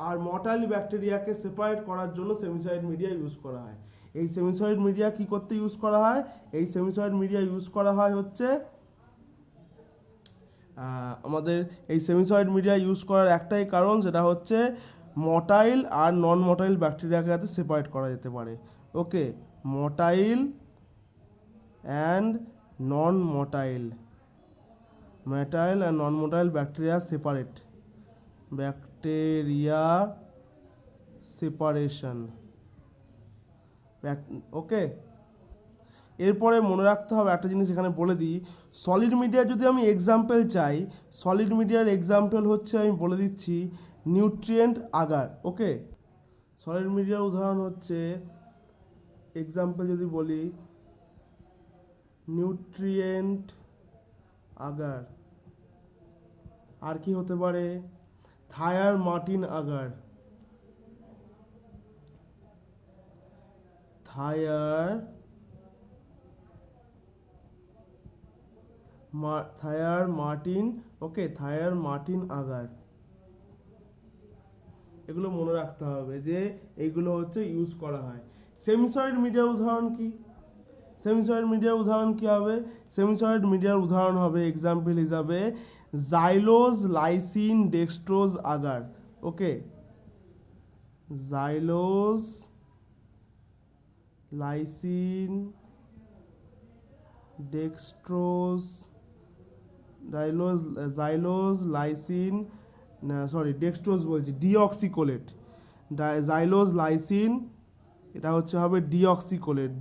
আর মটাইল ব্যাকটেরিয়াকে সেপারেট করার জন্য সেমি সলিড মিডিয়া ইউজ করা হয়। এই সেমি সলিড মিডিয়া কি করতে ইউজ করা হয়? এই সেমি সলিড মিডিয়া ইউজ করা হয় হচ্ছে আমাদের এই সেমি সলিড মিডিয়া ইউজ করার একটাই কারণ, সেটা হচ্ছে মটাইল আর নন মটাইল ব্যাকটেরিয়াকে যাতে সেপারেট করা যেতে পারে। ওকে, মটাইল অ্যান্ড নন মটাইল ব্যাকটেরিয়া সেপারেশন। ওকে, এরপরে মনে রাখতে হবে একটা জিনিস এখানে বলে দিই, সলিড মিডিয়ার যদি আমি এক্সাম্পল চাই, সলিড মিডিয়ার এক্সাম্পল হচ্ছে আমি বলে দিচ্ছি নিউট্রিয়েন্ট আগার। ওকে, সলিড মিডিয়ার উদাহরণ হচ্ছে এক্সাম্পল যদি বলি নিউট্রিয়েন্ট আগার। আর কি হতে পারে? থায়ার মার্টিন আগার, থায়ার মার্টিন আগার। এগুলো মনে রাখতে হবে যে এইগুলো হচ্ছে ইউজ করা হয়। সেমি সলিড মিডিয়ার উদাহরণ কি? সেমি সলিড মিডিয়ার উদাহরণ কি হবে? সেমি সলিড মিডিয়ার উদাহরণ হবে এক্সাম্পল হিসাবে জাইলোজ লাইসিন ডেক্সট্রোজ আগার। ওকে, জাইলোজ লাইসিন ডেক্সট্রোজ ডেক্সট্রোজ বলছি, ডিঅক্সিকোলেট। জাইলোজ লাইসিন, এটা হচ্ছে হবে ডিঅক্সিকোলেট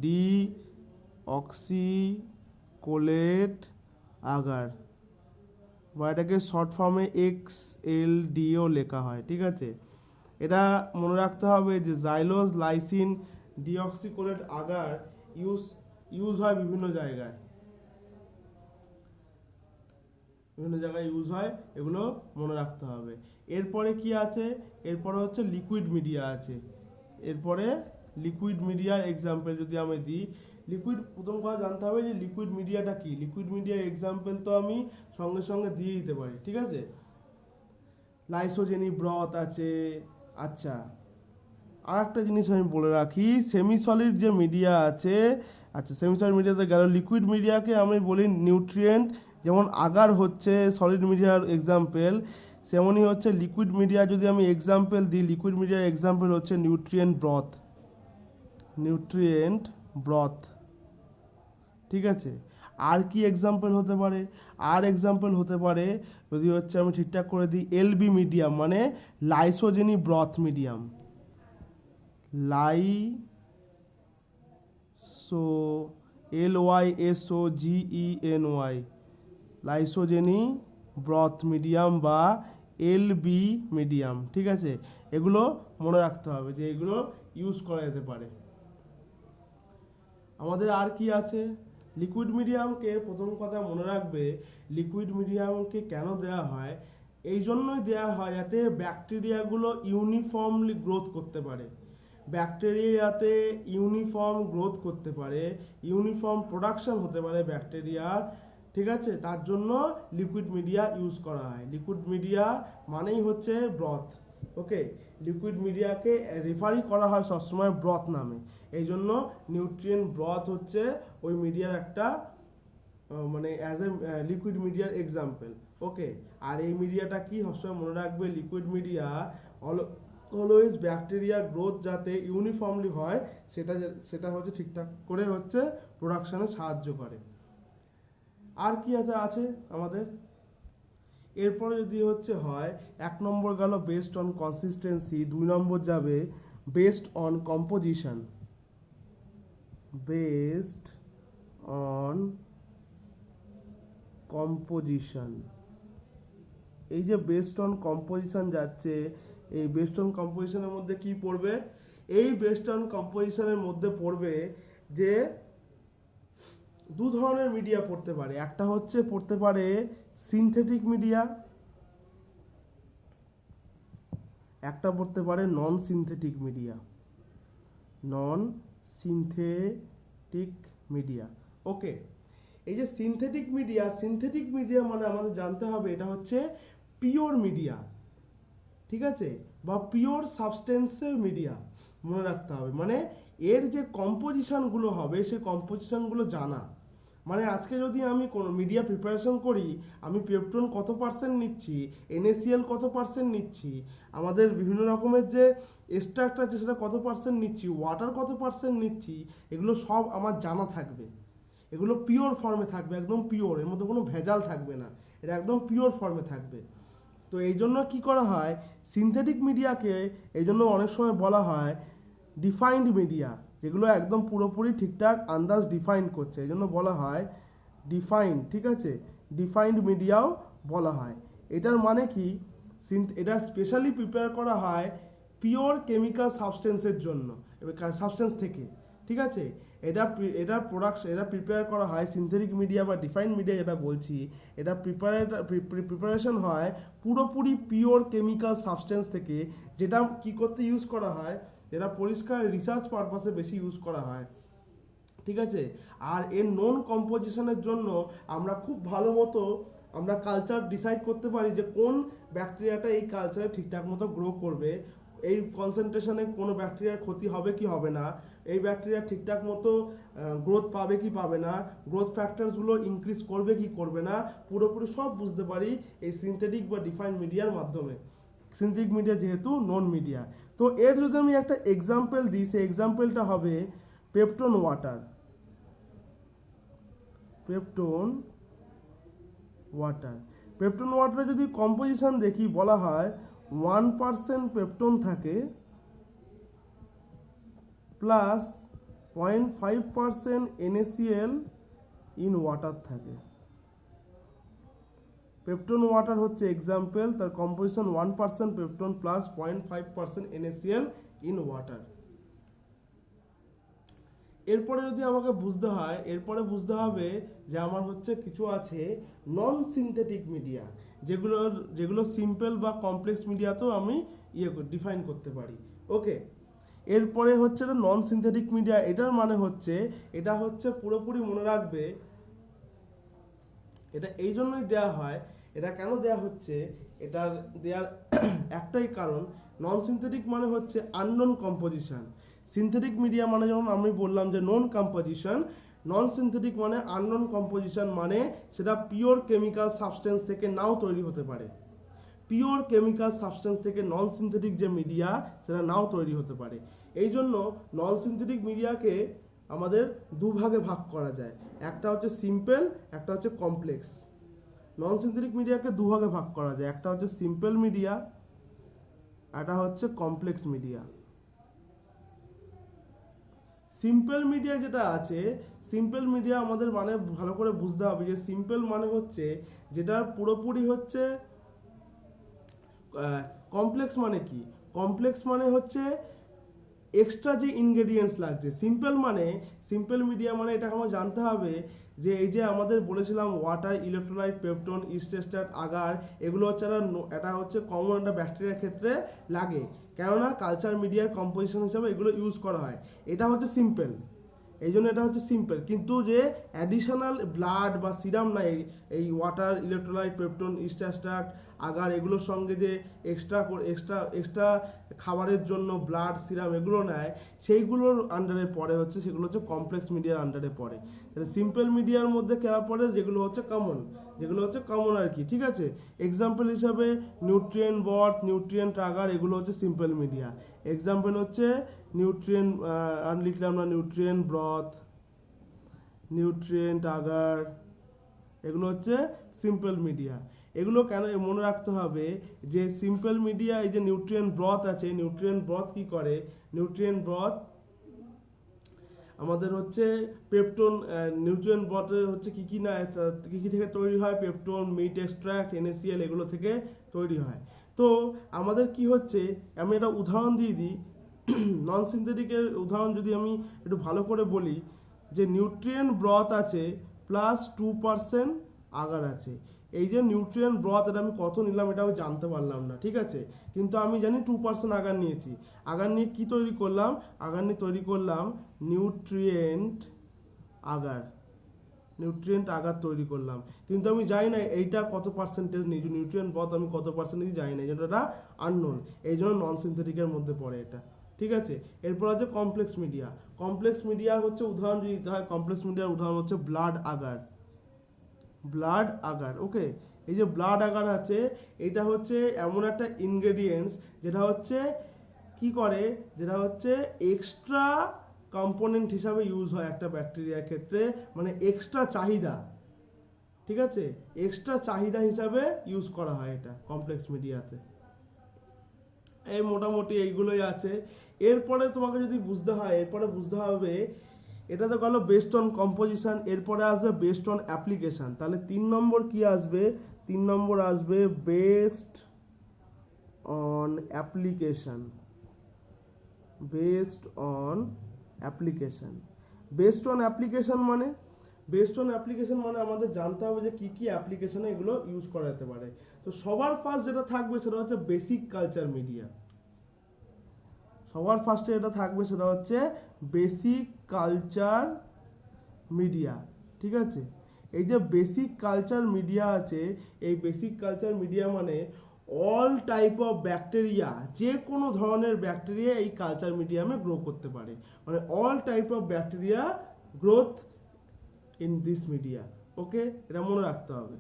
আগার, বা এটাকে শর্ট ফর্মে XLDও লেখা হয়। ঠিক আছে, এটা মনে রাখতে হবে যে xylose lysine deoxycholate agar use use হয় বিভিন্ন জায়গায় ইউজ হয়, এগুলো মনে রাখতে হবে। এরপরে কি আছে, এরপরে হচ্ছে লিকুইড মিডিয়া আছে। এরপরে লিকুইড মিডিয়ার এক্সাম্পল যদি আমি দিই, লিকুইড, প্রথম কথা জানতে হবে যে লিকুইড মিডিয়াটা কি। লিকুইড মিডিয়ার এক্সাম্পল তো আমি সঙ্গে সঙ্গে দিয়ে দিতে পারি, ঠিক আছে। লাইসোজেনি ব্রথ আছে। আচ্ছা, আর একটা জিনিস আমি বলে রাখি, সেমি সলিড যে মিডিয়া আছে, আচ্ছা সেমি সলিড মিডিয়াতে গেল, লিকুইড মিডিয়াকে আমি বলি নিউট্রিয়েন্ট, যেমন আগার হচ্ছে সলিড মিডিয়ার এক্সাম্পল, সেমনই হচ্ছে লিকুইড মিডিয়া যদি আমি এক্সাম্পল দিই, লিকুইড মিডিয়ার এক্সাম্পল হচ্ছে নিউট্রিয়েন্ট ব্রথ, ঠিক আছে। আর কি এক্সাম্পল হতে পারে, আর এক্সাম্পল হতে পারে যদি হচ্ছে আমি ঠিকঠাক করে দিই, এলবি মিডিয়াম মানে লাইসোজেনি ব্রথ মিডিয়াম, লাইসোজেনি ব্রথ মিডিয়াম বা এলবি মিডিয়াম, ঠিক আছে। এগুলো মনে রাখতে হবে যে এগুলো ইউজ করা যেতে পারে। আমাদের আর কি আছে, লিকুইড মিডিয়ামকে প্রথম কথা মনে রাখবে, লিকুইড মিডিয়ামকে কেন দেওয়া হয়, এই জন্যই দেওয়া হয় যাতে ব্যাকটেরিয়াগুলো ইউনিফর্মলি গ্রোথ করতে পারে, ব্যাকটেরিয়াতে ইউনিফর্ম গ্রোথ করতে পারে, ইউনিফর্ম প্রোডাকশন হতে পারে ব্যাকটেরিয়ার, ঠিক আছে। তার জন্য লিকুইড মিডিয়া ইউজ করা হয়। লিকুইড মিডিয়া মানেই হচ্ছে ব্রথ, ওকে। লিকুইড মিডিয়াকে রেফারই করা হয় সবসময় ব্রথ নামে, এই জন্য নিউট্রিয়েন্ট ব্রথ হচ্ছে ওই মিডিয়ার একটা মানে অ্যাজ এ লিকুইড মিডিয়ার এক্সাম্পল, ওকে। আর এই মিডিয়াটা কি সবসময় মনে রাখবে, liquid media always bacteria growth যাতে ইউনিফর্মলি হয় সেটা হচ্ছে ঠিকঠাক করে হচ্ছে প্রোডাকশনে সাহায্য করে। আর কি আছে আমাদের, এরপরে যদি হচ্ছে হয়, 1 নম্বর গেল বেসড অন কনসিস্টেন্সি, 2 নম্বর যাবে based on composition, based on composition. এই যে বেসড অন কম্পোজিশন যাচ্ছে, এই বেসড অন কম্পোজিশনের মধ্যে কি পড়বে, এই বেসড অন কম্পোজিশনের মধ্যে পড়বে যে 2 ধরনের মিডিয়া পড়তে পারে, একটা হচ্ছে পড়তে পারে সিনথেটিক মিডিয়া, একটা পড়তে পারে নন সিনথেটিক মিডিয়া, ওকে। এই যে সিনথেটিক মিডিয়া মানে আমাদের জানতে হবে এটা হচ্ছে পিওর মিডিয়া, ঠিক আছে, বা পিওর সাবস্টেন্সের মিডিয়া, মনে রাখতে হবে। মানে এর যে কম্পোজিশনগুলো হবে সেই কম্পোজিশনগুলো জানা, মানে আজকে যদি আমি কোনো মিডিয়া প্রিপারেশন করি, আমি পেপটন কত পার্সেন্ট নিচ্ছি, NaCl কত পার্সেন্ট নিচ্ছি, আমাদের বিভিন্ন রকমের যে এক্সট্রাক্ট আছে সেটা কত পার্সেন্ট নিচ্ছি, ওয়াটার কত পার্সেন্ট নিচ্ছি, এগুলো সব আমার জানা থাকবে, এগুলো পিওর ফর্মে থাকবে, একদম পিওর, এর মধ্যে কোনো ভেজাল থাকবে না, এটা একদম পিওর ফর্মে থাকবে। তো এই জন্য কী করা হয়, সিনথেটিক মিডিয়াকে এই জন্য অনেক সময় বলা হয় ডিফাইন্ড মিডিয়া, যেগুলো একদম পুরোপুরি ঠিকঠাক আন্দাজ ডিফাইন করছে, এই জন্য বলা হয় ডিফাইন্ড, ঠিক আছে, ডিফাইন্ড মিডিয়াও বলা হয়। এটার মানে কি, এটা স্পেশালি প্রিপেয়ার করা হয় পিওর কেমিক্যাল সাবস্টেন্সের জন্য, সাবস্টেন্স থেকে, ঠিক আছে। এটা প্রিপেয়ার করা হয় সিনথেটিক মিডিয়া বা ডিফাইন্ড মিডিয়া যেটা বলছি, এটা প্রিপারেশন হয় পুরোপুরি পিওর কেমিক্যাল সাবস্টেন্স থেকে, যেটা কি করতে ইউজ করা হয়, এটা পরিষ্কার রিসার্চ পারপাসে বেশি ইউজ করা হয়, ঠিক আছে। আর এর নন কম্পোজিশনের জন্য আমরা খুব ভালো মতো আমরা কালচার ডিসাইড করতে পারি যে কোন ব্যাকটেরিয়াটা এই কালচারে ঠিকঠাক মতো গ্রো করবে, এই কনসেন্ট্রেশনে কোনো ব্যাকটেরিয়ার ক্ষতি হবে কি হবে না, এই ব্যাকটেরিয়া ঠিকঠাক মতো গ্রোথ পাবে কি পাবে না, গ্রোথ ফ্যাক্টরসগুলো ইনক্রিজ করবে কি করবে না, পুরোপুরি সব বুঝতে পারি এই সিনথেটিক বা ডিফাইন্ড মিডিয়ার মাধ্যমে। সিনথেটিক মিডিয়া যেহেতু নন মিডিয়া, তো এর যদি আমি একটা এক্সাম্পল দিই, সেই এক্সাম্পলটা হবে পেপটন ওয়াটার। পেপটন ওয়াটারে যদি কম্পোজিশন দেখি, বলা হয় 1% পেপটন থাকে প্লাস 0.5% NaCl ইন ওয়াটার থাকে। পেপটন ওয়াটার হচ্ছে এক্সাম্পল, তার composition 1% peptone plus 0.5% NaCl in water. এরপরে যদি আমাকে বুঝতে হয়, এরপরে বুঝতে হবে যে আমার হচ্ছে কিছু আছে নন সিনথেটিক মিডিয়া, যেগুলো সিম্পল বা কমপ্লেক্স মিডিয়াতেও আমি ডিফাইন করতে পারি। ওকে, এরপরে হচ্ছে নন সিনথেটিক মিডিয়া। এটার মানে হচ্ছে, এটা হচ্ছে পুরোপুরি মনে রাখবে, এটা এই জন্যই দেওয়া হয়। এটা কেন দেওয়া হচ্ছে, এটার দেওয়ার একটাই কারণ, নন সিনথেটিক মানে হচ্ছে আননোন কম্পোজিশন। সিনথেটিক মিডিয়া মানে যেমন আমি বললাম যে নোন কম্পোজিশন, নন সিনথেটিক মানে আননোন কম্পোজিশন, মানে সেটা পিওর কেমিক্যাল সাবস্টেন্স থেকে নাও তৈরি হতে পারে। পিওর কেমিক্যাল সাবস্টেন্স থেকে নন সিনথেটিক যে মিডিয়া সেটা নাও তৈরি হতে পারে। এই জন্য নন সিনথেটিক মিডিয়াকে আমাদের দুভাগে ভাগ করা যায়, একটা হচ্ছে সিম্পল, একটা হচ্ছে কমপ্লেক্স। নন সিনথেটিক মিডিয়াকে দুভাগে ভাগ করা যায়, একটা হচ্ছে সিম্পল মিডিয়া, একটা হচ্ছে কমপ্লেক্স মিডিয়া। সিম্পল মিডিয়া যেটা আছে, সিম্পল মিডিয়া আমাদের মানে ভালো করে বুঝতে হবে যে সিম্পল মানে হচ্ছে যেটা পুরোপুরি হচ্ছে, কমপ্লেক্স মানে কি, কমপ্লেক্স মানে হচ্ছে এক্সট্রা যে ইনগ্রেডিয়েন্টস লাগছে। সিম্পল মিডিয়া মানে এটা আমার জানতে হবে যে এই যে আমাদের বলেছিলাম water, electrolyte, peptone, east, starch, agar, এগুলো হচ্ছে এটা হচ্ছে কমন একটা ব্যাকটেরিয়ার ক্ষেত্রে লাগে, কেননা কালচার মিডিয়ার কম্পোজিশন হিসাবে এগুলো ইউজ করা হয়। এটা হচ্ছে সিম্পল, এই জন্য এটা হচ্ছে সিম্পল। কিন্তু যে অ্যাডিশনাল ব্লাড বা সিরাম নাই, এই water, electrolyte, peptone, east, starch, agar, এগুলোর সঙ্গে যে এক্সট্রা খাবারের জন্য ব্লাড, সিরাম এগুলো নেয়, সেইগুলোর আন্ডারে পড়ে হচ্ছে, সেগুলো হচ্ছে কমপ্লেক্স মিডিয়ার আন্ডারে পড়ে। সিম্পল মিডিয়ার মধ্যে কেনা পড়ে যেগুলো হচ্ছে কমন আর কি, ঠিক আছে। এক্সাম্পল হিসাবে নিউট্রিয়েন্ট ব্রথ, নিউট্রিয়েন্ট আগার, এগুলো হচ্ছে সিম্পল মিডিয়া। এক্সাম্পল হচ্ছে নিউট্রিয়েন্ট, লিখলাম না, নিউট্রিয়েন্ট ব্রথ, নিউট্রিয়েন্ট আগার, এগুলো হচ্ছে সিম্পল মিডিয়া। এগুলো কেন মনে রাখতে হবে যে সিম্পল মিডিয়া, এই যে নিউট্রিয়েন্ট ব্রথ আছে, নিউট্রিয়েন্ট ব্রথ কি করে, নিউট্রিয়েন্ট ব্রথ আমাদের হচ্ছে পেপটন, নিউট্রিয়েন্ট ব্রথের হচ্ছে কি থেকে তৈরি হয়, পেপটন, মিট এক্সট্রাক্ট, NaCl, এগুলো থেকে তৈরি হয়। তো আমাদের কি হচ্ছে, আমি একটা উদাহরণ দিয়ে দিই। নন সিনথেটিকের উদাহরণ যদি আমি একটু ভালো করে বলি, যে নিউট্রিয়েন্ট ব্রথ আছে প্লাস 2% আগার আছে। এই যে নিউট্রিয়েন্ট ব্রথ, এটা আমি কত নিলাম এটা আমি জানতে পারলাম না, ঠিক আছে, কিন্তু আমি জানি 2% আগার নিয়েছি। আগার নিয়ে কি তৈরি করলাম, আগার নিয়ে তৈরি করলাম নিউট্রিয়েন্ট আগার তৈরি করলাম, কিন্তু আমি জানি না এইটা কত পার্সেন্টেজ নিয়েছি, নিউট্রিয়েন্ট ব্রথ আমি কত পার্সেন্টেজ জানি না, এই জন্য এটা আননোন, এই জন্য নন সিনথেটিকের মধ্যে পড়ে এটা, ঠিক আছে। এরপর আছে কমপ্লেক্স মিডিয়া। কমপ্লেক্স মিডিয়া হচ্ছে উদাহরণ যদি দিতে হয়, কমপ্লেক্স মিডিয়ার উদাহরণ হচ্ছে ব্লাড আগার। ওকে, এই যে ব্লাড আগার আছে, এটা হচ্ছে এমন একটা ইনগ্রেডিয়েন্টস যেটা হচ্ছে কি করে, যেটা হচ্ছে এক্সট্রা কম্পোনেন্ট হিসাবে ইউজ হয় একটা ব্যাকটেরিয়ার ক্ষেত্রে, মানে এক্সট্রা চাহিদা, ঠিক আছে, এক্সট্রা চাহিদা হিসাবে ইউজ করা হয় এটা কমপ্লেক্স মিডিয়াতে। এই মোটামুটি এইগুলোই আছে। এরপরে তোমাকে যদি বুঝতে হয়, এরপরে বুঝতে হবে, এটা তো গেল বেসড অন কম্পোজিশন, এরপরে আসবে বেসড অন অ্যাপ্লিকেশন। তাহলে 3 নম্বর কি আসবে, 3 নম্বর আসবে based on application. Based on application মানে আমাদের জানতে হবে যে কি অ্যাপ্লিকেশনে এগুলো ইউজ করা যেতে পারে। তো সবার ফার্স্ট যেটা থাকবে সেটা হচ্ছে বেসিক কালচার মিডিয়া। সবার ফার্স্টে এটা থাকবে, সেটা হচ্ছে বেসিক কালচার মিডিয়া, ঠিক আছে। এই যে বেসিক কালচার মিডিয়া আছে, এই বেসিক কালচার মিডিয়া মানে অল টাইপ অফ ব্যাকটেরিয়া, যে কোনো ধরনের ব্যাকটেরিয়া এই কালচার মিডিয়ামে গ্রো করতে পারে, মানে all type of bacteria growth in this media. Okay, এটা মনে রাখতে হবে।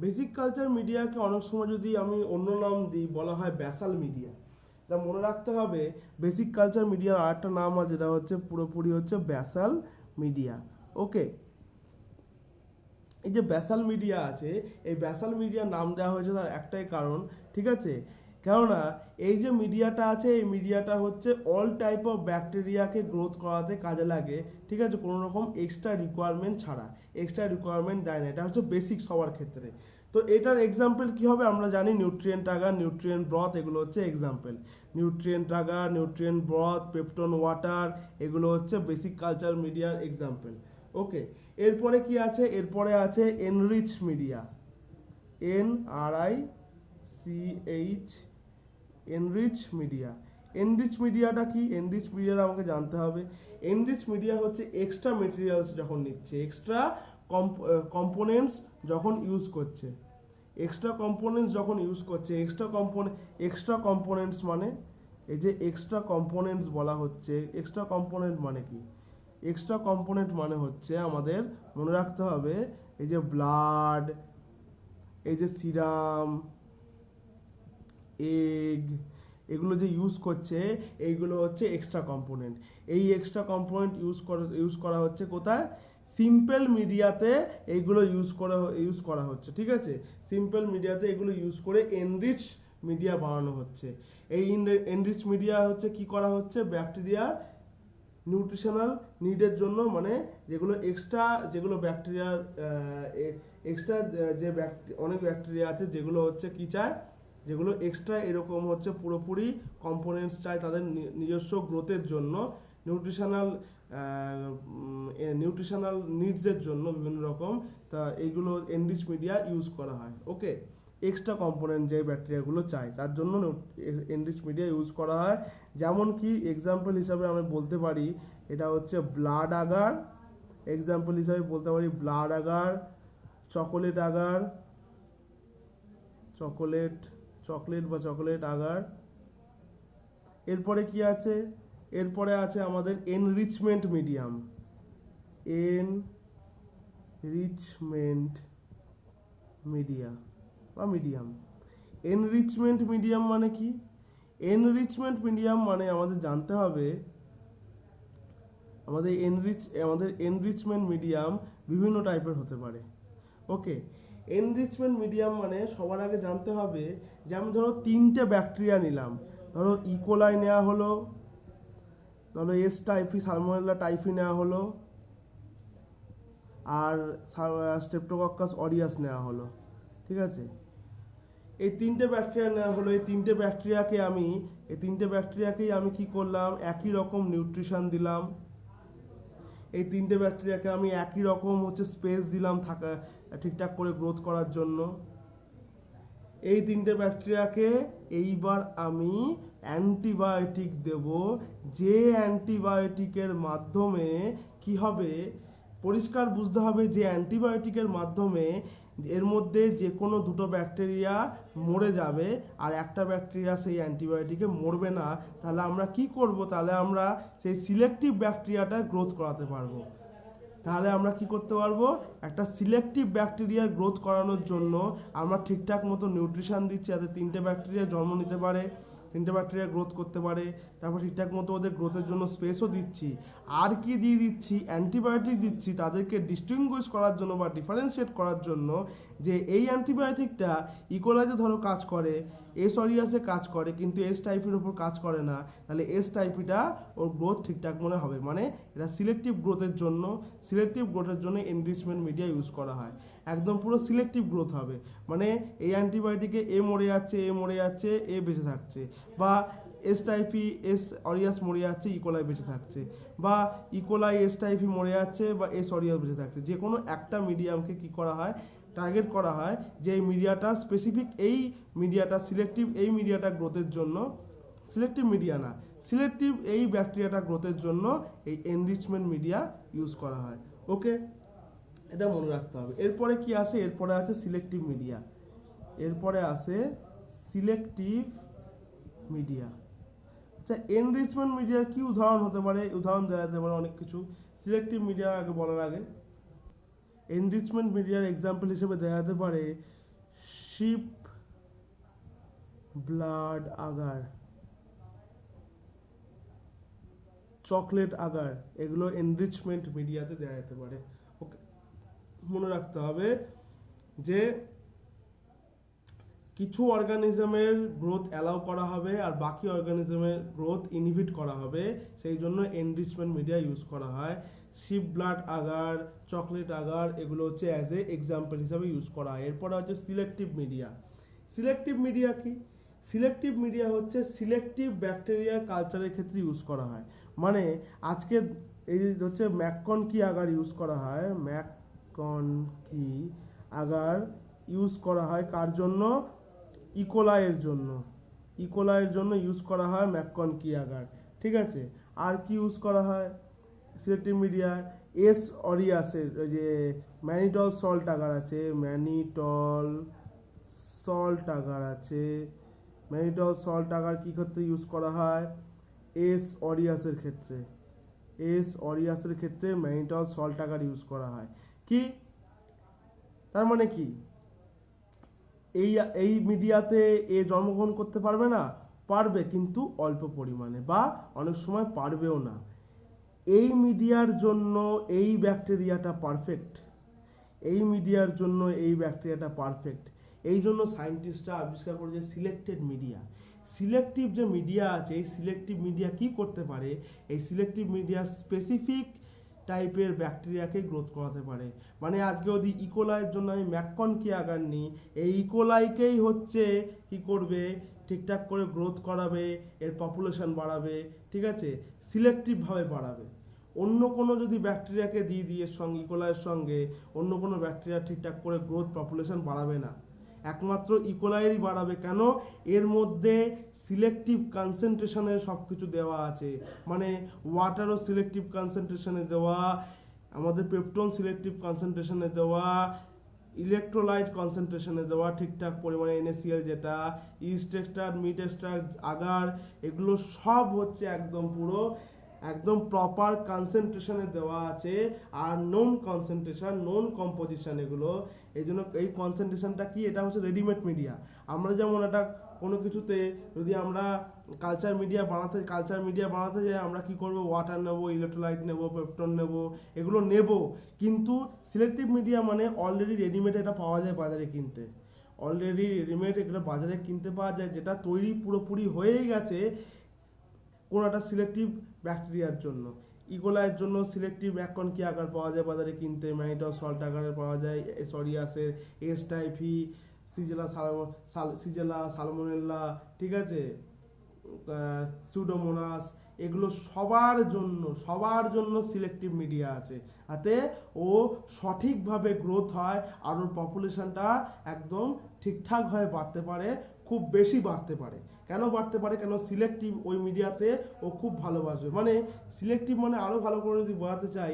বেসিক কালচার মিডিয়াকে অনেক সময় যদি আমি অন্য নাম দিই, বলা হয় ব্যাসাল মিডিয়া। এটা মনে রাখতে হবে, বেসিক কালচার মিডিয়ার আরেকটা নাম আছে, যেটা হচ্ছে পুরোপুরি হচ্ছে ব্যাসাল মিডিয়া। ওকে, এই যে ব্যাসাল মিডিয়া আছে, এই ব্যাসাল মিডিয়ার নাম দেওয়া হয়েছে তার একটাই কারণ, ঠিক আছে, কেননা এই যে মিডিয়াটা আছে, এই মিডিয়াটা হচ্ছে অল টাইপ অফ ব্যাকটেরিয়াকে গ্রোথ করাতে কাজে লাগে, ঠিক আছে, কোনো রকম এক্সট্রা রিকোয়ারমেন্ট ছাড়া, এক্সট্রা রিকোয়ারমেন্ট দেয় না। এটা হচ্ছে বেসিক সবার ক্ষেত্রে। তো এটার এক্সাম্পল কি হবে আমরা জানি, নিউট্রিয়েন্ট আগার, নিউট্রিয়েন্ট ব্রথ, এগুলো হচ্ছে example. Nutrient agar, nutrient broth, peptone water, এগুলো হচ্ছে বেসিক কালচার মিডিয়ার এক্সাম্পল। ওকে, এরপরে কি আছে? এরপরে আছে enrich media, NRICH, enrich media. Enrich মিডিয়াটা কি? এনরিচ মিডিয়াটা আমাকে জানতে হবে। এনরিচ মিডিয়া হচ্ছে এক্সট্রা মেটেরিয়ালস যখন নিচ্ছে, এক্সট্রা কম্পোনেন্টস যখন ইউজ করছে, এক্সট্রা কম্পোনেন্টস যখন ইউজ করছে, এক্সট্রা কম্পোনেন্টস মানে এই যে এক্সট্রা কম্পোনেন্টস বলা হচ্ছে, এক্সট্রা কম্পোনেন্ট মানে কি? এক্সট্রা কম্পোনেন্ট মানে হচ্ছে আমাদের মনে রাখতে হবে এই যে ব্লাড, এই যে সিরাম, এগ, এগুলো যে ইউজ করছে এইগুলো হচ্ছে এক্সট্রা কম্পোনেন্ট। এই এক্সট্রা কম্পোনেন্ট ইউজ করা হচ্ছে কোথায়? সিম্পল মিডিয়াতে এইগুলো ইউজ করা হচ্ছে, ঠিক আছে? সিম্পল মিডিয়াতে এগুলো ইউজ করে এনরিচ মিডিয়া বানানো হচ্ছে। এই এনরিচ মিডিয়া হচ্ছে কি করা হচ্ছে? ব্যাকটেরিয়ার নিউট্রিশনাল নিডের জন্য, মানে যেগুলো এক্সট্রা, যেগুলো ব্যাকটেরিয়ার এক্সট্রা যে অনেক ব্যাকটেরিয়া আছে যেগুলো হচ্ছে কি চায়, যেগুলো এক্সট্রা এরকম হচ্ছে পুরোপুরি কম্পোনেন্টস চায় তাদের নিজস্ব গ্রোথের জন্য, নিউট্রিশনাল নিডসের জন্য বিভিন্ন রকম, তা এইগুলো এনরিচ মিডিয়া ইউজ করা হয়। ওকে, এক্সট্রা কম্পোনেন্ট যে ব্যাকটেরিয়াগুলো চায় তার জন্য এনরিচ মিডিয়া ইউজ করা হয়। যেমন কি এক্সাম্পল হিসাবে আমি বলতে পারি এটা হচ্ছে ব্লাড আগার, এক্সাম্পল হিসাবে বলতে পারি blood agar, chocolate agar, chocolate agar. এরপরে কি আছে? এরপরে আছে আমাদের এনরিচমেন্ট মিডিয়াম, এনরিচমেন্ট মিডিয়া বা মিডিয়াম। এনরিচমেন্ট মিডিয়াম মানে কি? এনরিচমেন্ট মিডিয়াম মানে আমাদের জানতে হবে আমাদের এনরিচমেন্ট মিডিয়াম বিভিন্ন টাইপের হতে পারে। ওকে, এনরিচমেন্ট মিডিয়াম মানে সবার আগে জানতে হবে, যেমন ধরো তিনটে ব্যাকটেরিয়া নিলাম, ধরো ইকোলাই নেওয়া হলো, ধরো এস টাইফি সালমোনেলা টাইফি নেওয়া হলো, আর স্ট্রেপ্টোকক্কাস অরিয়াস নেওয়া হলো, ঠিক আছে? এই তিনটে ব্যাকটেরিয়া নেওয়া হলো। এই তিনটে ব্যাকটেরিয়াকেই আমি কি করলাম? একই রকম নিউট্রিশন দিলাম। এই তিনটে ব্যাকটেরিয়াকে আমি একই রকম হচ্ছে স্পেস দিলাম থাকা ঠিকঠাক করে গ্রোথ করার জন্য। এই তিনটে ব্যাকটেরিয়াকে এইবার আমি অ্যান্টিবায়োটিক দেব, যে অ্যান্টিবায়োটিকের মাধ্যমে কি হবে? পরিষ্কার বুঝতে হবে যে অ্যান্টিবায়োটিকের মাধ্যমে এর মধ্যে যে কোনো দুটো ব্যাকটেরিয়া মরে যাবে আর একটা ব্যাকটেরিয়া সেই অ্যান্টিবায়োটিকে মরবে না। তাহলে আমরা কি করব? তাহলে আমরা সেই সিলেক্টিভ ব্যাকটেরিয়াটা গ্রোথ করাতে পারবো। তাহলে আমরা কি করতে পারবো? একটা সিলেক্টিভ ব্যাকটেরিয়া গ্রোথ করানোর জন্য আমরা ঠিকঠাক মতো নিউট্রিশন দিচ্ছি যাতে তিনটে ব্যাকটেরিয়া জন্ম নিতে পারে, তিনটে ব্যাকটেরিয়া গ্রোথ করতে পারে, তারপর ঠিকঠাক মতো ওদের গ্রোথের জন্য স্পেসও দিচ্ছি। আর কি দিয়ে দিচ্ছি? অ্যান্টিবায়োটিক দিচ্ছি তাদেরকে ডিস্টিংগুইশ করার জন্য বা ডিফারেন্সিয়েট করার জন্য, যে এই অ্যান্টিবায়োটিকটা ইকোলাইতে ধরো কাজ করে, এস অরিয়াসে কাজ করে, কিন্তু এস টাইফির ওপর কাজ করে না, তাহলে এস টাইপিটা ওর গ্রোথ ঠিকঠাক মনে হবে। মানে এটা সিলেক্টিভ গ্রোথের জন্য এনরিচমেন্ট মিডিয়া ইউজ করা হয়। একদম পুরো সিলেক্টিভ গ্রোথ হবে, মানে এই অ্যান্টিবায়োটিকে এ মরে যাচ্ছে, এ বেঁচে থাকছে, বা এস টাইফি এস অরিয়াস মরে যাচ্ছে, ইকোলাই বেঁচে থাকছে, বা ইকোলাই এস টাইফি মরে যাচ্ছে বা এস অরিয়াস বেঁচে থাকছে। যে কোনো একটা মিডিয়ামকে কি করা হয়? টার্গেট করা হয় যে এই মিডিয়াটা স্পেসিফিক, এই মিডিয়াটা সিলেক্টিভ, এই মিডিয়াটা গ্রোথের জন্য, সিলেক্টিভ মিডিয়া না, সিলেক্টিভ এই ব্যাকটেরিয়াটা গ্রোথের জন্য এই এনরিচমেন্ট মিডিয়া ইউজ করা হয়। ওকে, এটা মনে রাখতে হবে। এরপরে কি আসে? এরপরে আছে সিলেক্টিভ মিডিয়া। আচ্ছা, এনরিচমেন্ট মিডিয়ার কি উদাহরণ হতে পারে? উদাহরণ দেওয়া যেতে পারে অনেক কিছু। সিলেক্টিভ মিডিয়া আগে বলার আগে এনরিচমেন্ট মিডিয়ার এক্সাম্পল হিসেবে দেওয়া যেতে পারে sheep blood agar, chocolate agar, এগুলো এনরিচমেন্ট মিডিয়াতে দেওয়া যেতে পারে। ওকে, মনে রাখতে হবে যে কিছু অর্গানিজমের গ্রোথ অ্যালাউ করা হবে আর বাকি অর্গানিজমের গ্রোথ ইনহিবিট করা হবে, সেই জন্য এনরিচমেন্ট মিডিয়া ইউজ করা হয়। Sheep blood agar, chocolate agar, এগুলো হচ্ছে অ্যাজ এ এক্সাম্পল হিসাবে ইউজ করা হয়। এরপরে হচ্ছে সিলেক্টিভ মিডিয়া। সিলেক্টিভ মিডিয়া কি? সিলেক্টিভ মিডিয়া হচ্ছে সিলেক্টিভ ব্যাকটেরিয়া কালচারের ক্ষেত্রে ইউজ করা হয়। মানে আজকে এই হচ্ছে ম্যাককন কি আগার ইউজ করা হয়, ম্যাককন কি আগার ইউজ করা হয় কার জন্য? ইকোলাইয়ের জন্য। ইকোলাইয়ের জন্য ইউজ করা হয় ম্যাককন কি আগার, ঠিক আছে। আর কি ইউজ করা হয় সিলেক্টিভ মিডিয়া? এস অরিয়াসের ওই যে ম্যানিটল সল্ট আগার আছে, ম্যানিটল সল্ট আগার আছে, ম্যানিটল সল্ট আগার কি ক্ষেত্রে ইউজ করা হয়? এস অরিয়াসের ক্ষেত্রে। এস অরিয়াসের ক্ষেত্রে ম্যানিটল সল্ট আগার ইউজ করা হয়। কি তার মানে কি? এই মিডিয়াতে এ জন্মগ্রহণ করতে পারবে না? পারবে, কিন্তু অল্প পরিমাণে, বা অনেক সময় পারবেও না। এই মিডিয়ার জন্য এই ব্যাকটেরিয়াটা পারফেক্ট, এই মিডিয়ার জন্য এই ব্যাকটেরিয়াটা পারফেক্ট। এই জন্য সায়েন্টিস্টরা আবিষ্কার করেছে সিলেক্টেড মিডিয়া। সিলেক্টিভ যে মিডিয়া আছে, এই সিলেক্টিভ মিডিয়া কি করতে পারে? এই সিলেক্টিভ মিডিয়া স্পেসিফিক টাইপের ব্যাকটেরিয়াকে গ্রোথ করাতে পারে। মানে আজকে যদি ইকোলাইয়ের জন্য আমি ম্যাককন কি আগার নিই, এই ইকোলাইকেই হচ্ছে কি করবে? ঠিকঠাক করে গ্রোথ করাবে, এর পপুলেশন বাড়াবে, ঠিক আছে, সিলেক্টিভভাবে বাড়াবে। অন্য কোনো যদি ব্যাকটেরিয়াকে দিয়ে এর সঙ্গে, ইকোলাইয়ের সঙ্গে অন্য কোনো ব্যাকটেরিয়া ঠিকঠাক করে গ্রোথ পপুলেশন বাড়াবে না, একমাত্র ইকোলাইয়েরই বাড়াবে। কেন? এর মধ্যে সিলেক্টিভ কনসেন্ট্রেশনের সব কিছু দেওয়া আছে। মানে ওয়াটারও সিলেক্টিভ কনসেন্ট্রেশনে দেওয়া, আমাদের পেপটন সিলেক্টিভ কনসেন্ট্রেশনে দেওয়া, ইলেকট্রোলাইট কনসেন্ট্রেশনে দেওয়া ঠিকঠাক পরিমাণে, NaCl যেটা, yeast extract, meat extract, agar, এগুলো সব হচ্ছে একদম পুরো একদম প্রপার কনসেন্ট্রেশনে দেওয়া আছে। Are known concentration, known composition এগুলো। এই জন্য এই কনসেন্ট্রেশনটা কি? এটা হচ্ছে রেডিমেড মিডিয়া। আমরা যেমন এটা কোনো কিছুতে যদি আমরা কালচার মিডিয়া বানাতে যাই, আমরা কি করব? ওয়াটার নেব, ইলেকট্রোলাইট নেব, পেপটন নেব, এগুলো নেব। কিন্তু সিলেক্টিভ মিডিয়া মানে অলরেডি রেডিমেড এটা পাওয়া যায় বাজারে কিনতে, অলরেডি রেডিমেড এগুলো বাজারে কিনতে পাওয়া যায়, যেটা তৈরি পুরোপুরি হয়েই গেছে কোন একটা সিলেক্টিভ ব্যাকটেরিয়ার জন্য। ইকোলাইয়ের জন্য সিলেক্টিভ ম্যাককন কি আগার পাওয়া যায় বাজারে কিনতে, ম্যানিটল সল্ট আগারে পাওয়া যায়, সরিয়াসের, এস টাইফি, সিজেলা সালমোনেলা, ঠিক আছে, সিউডোমোনাস, এগুলো সবার জন্য সিলেক্টিভ মিডিয়া আছে, যাতে ও সঠিকভাবে গ্রোথ হয় আর ওর পপুলেশনটা একদম ঠিকঠাকভাবে বাড়তে পারে, খুব বেশি বাড়তে পারে। কেন বাড়তে পারে? কেন সিলেক্টিভ ওই মিডিয়াতে ও খুব ভালোবাসবে। মানে সিলেক্টিভ মানে আরো ভালো করে যদি বোঝাতে চাই,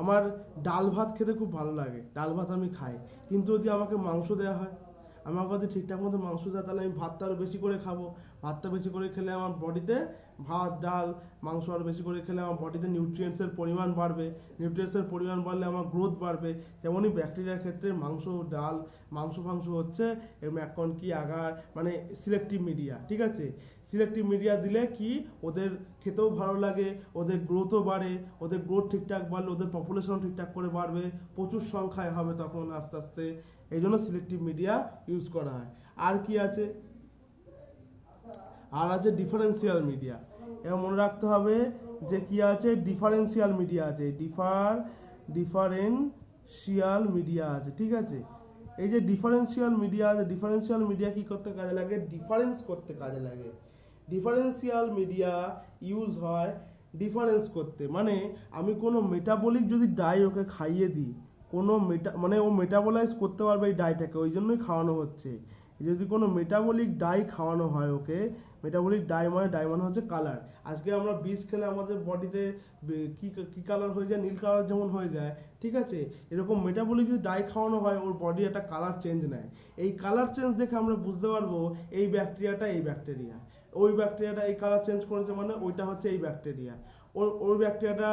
আমার ডাল ভাত খেতে খুব ভালো লাগে, ডাল ভাত আমি খাই, কিন্তু যদি আমাকে মাংস দেওয়া হয়, আমাকে যদি ঠিকঠাক মতো মাংস দেয়, তাহলে আমি ভাতটা আরও বেশি করে খাবো। ভাতটা বেশি করে খেলে আমার বডিতে, ভাত ডাল মাংস আরও বেশি করে খেলে আমার বডিতে নিউট্রিয়েন্টসের পরিমাণ বাড়বে, নিউট্রিয়েন্টসের পরিমাণ বাড়লে আমার গ্রোথ বাড়বে। যেমনই ব্যাকটেরিয়ার ক্ষেত্রে মাংস ডাল মাংস হচ্ছে ম্যাককন কি আগার, মানে সিলেক্টিভ মিডিয়া, ঠিক আছে। সিলেক্টিভ মিডিয়া দিলে কি ওদের খেতেও ভালো লাগে, ওদের গ্রোথও বাড়ে, ওদের গ্রোথ ঠিকঠাক বাড়লে ওদের পপুলেশনও ঠিকঠাক করে বাড়বে, প্রচুর সংখ্যায় হবে তখন আস্তে আস্তে। এই জন্য সিলেক্টিভ মিডিয়া ইউজ করা হয়। আর কি আছে? আর আছে ডিফারেন্সিয়াল মিডিয়া। এবং মনে রাখতে হবে যে কি আছে, ডিফারেন্সিয়াল মিডিয়া আছে, ডিফারেন্সিয়াল মিডিয়া আছে, ঠিক আছে। এই যে ডিফারেন্সিয়াল মিডিয়া আছে, ডিফারেন্সিয়াল মিডিয়া কি করতে কাজে লাগে? ডিফারেন্স করতে কাজে লাগে। ডিফারেন্সিয়াল মিডিয়া ইউজ হয় ডিফারেন্স করতে। মানে আমি কোনো মেটাবলিক যদি ডাই ওকে খাইয়ে দিই, কোনো মানে ও মেটাবলাইজ করতে পারবে এই ডাইটাকে, ওই জন্যই খাওয়ানো হচ্ছে। যদি কোনো মেটাবলিক ডাই খাওয়ানো হয় ওকে, মেটাবলিক ডাই মানে হচ্ছে কালার। আজকে আমরা বিষ খেলে আমাদের বডিতে কি কালার হয়ে যায়? নীল কালার যেমন হয়ে যায়, ঠিক আছে। এরকম মেটাবলিক যদি ডাই খাওয়ানো হয়, ওর বডি একটা কালার চেঞ্জ নেয়। এই কালার চেঞ্জ দেখে আমরা বুঝতে পারবো এই ব্যাকটেরিয়াটা এই ব্যাকটেরিয়া, ওই ব্যাকটেরিয়াটা এই কালার চেঞ্জ করেছে মানে ওইটা হচ্ছে এই ব্যাকটেরিয়া, ওই ব্যাকটেরিয়াটা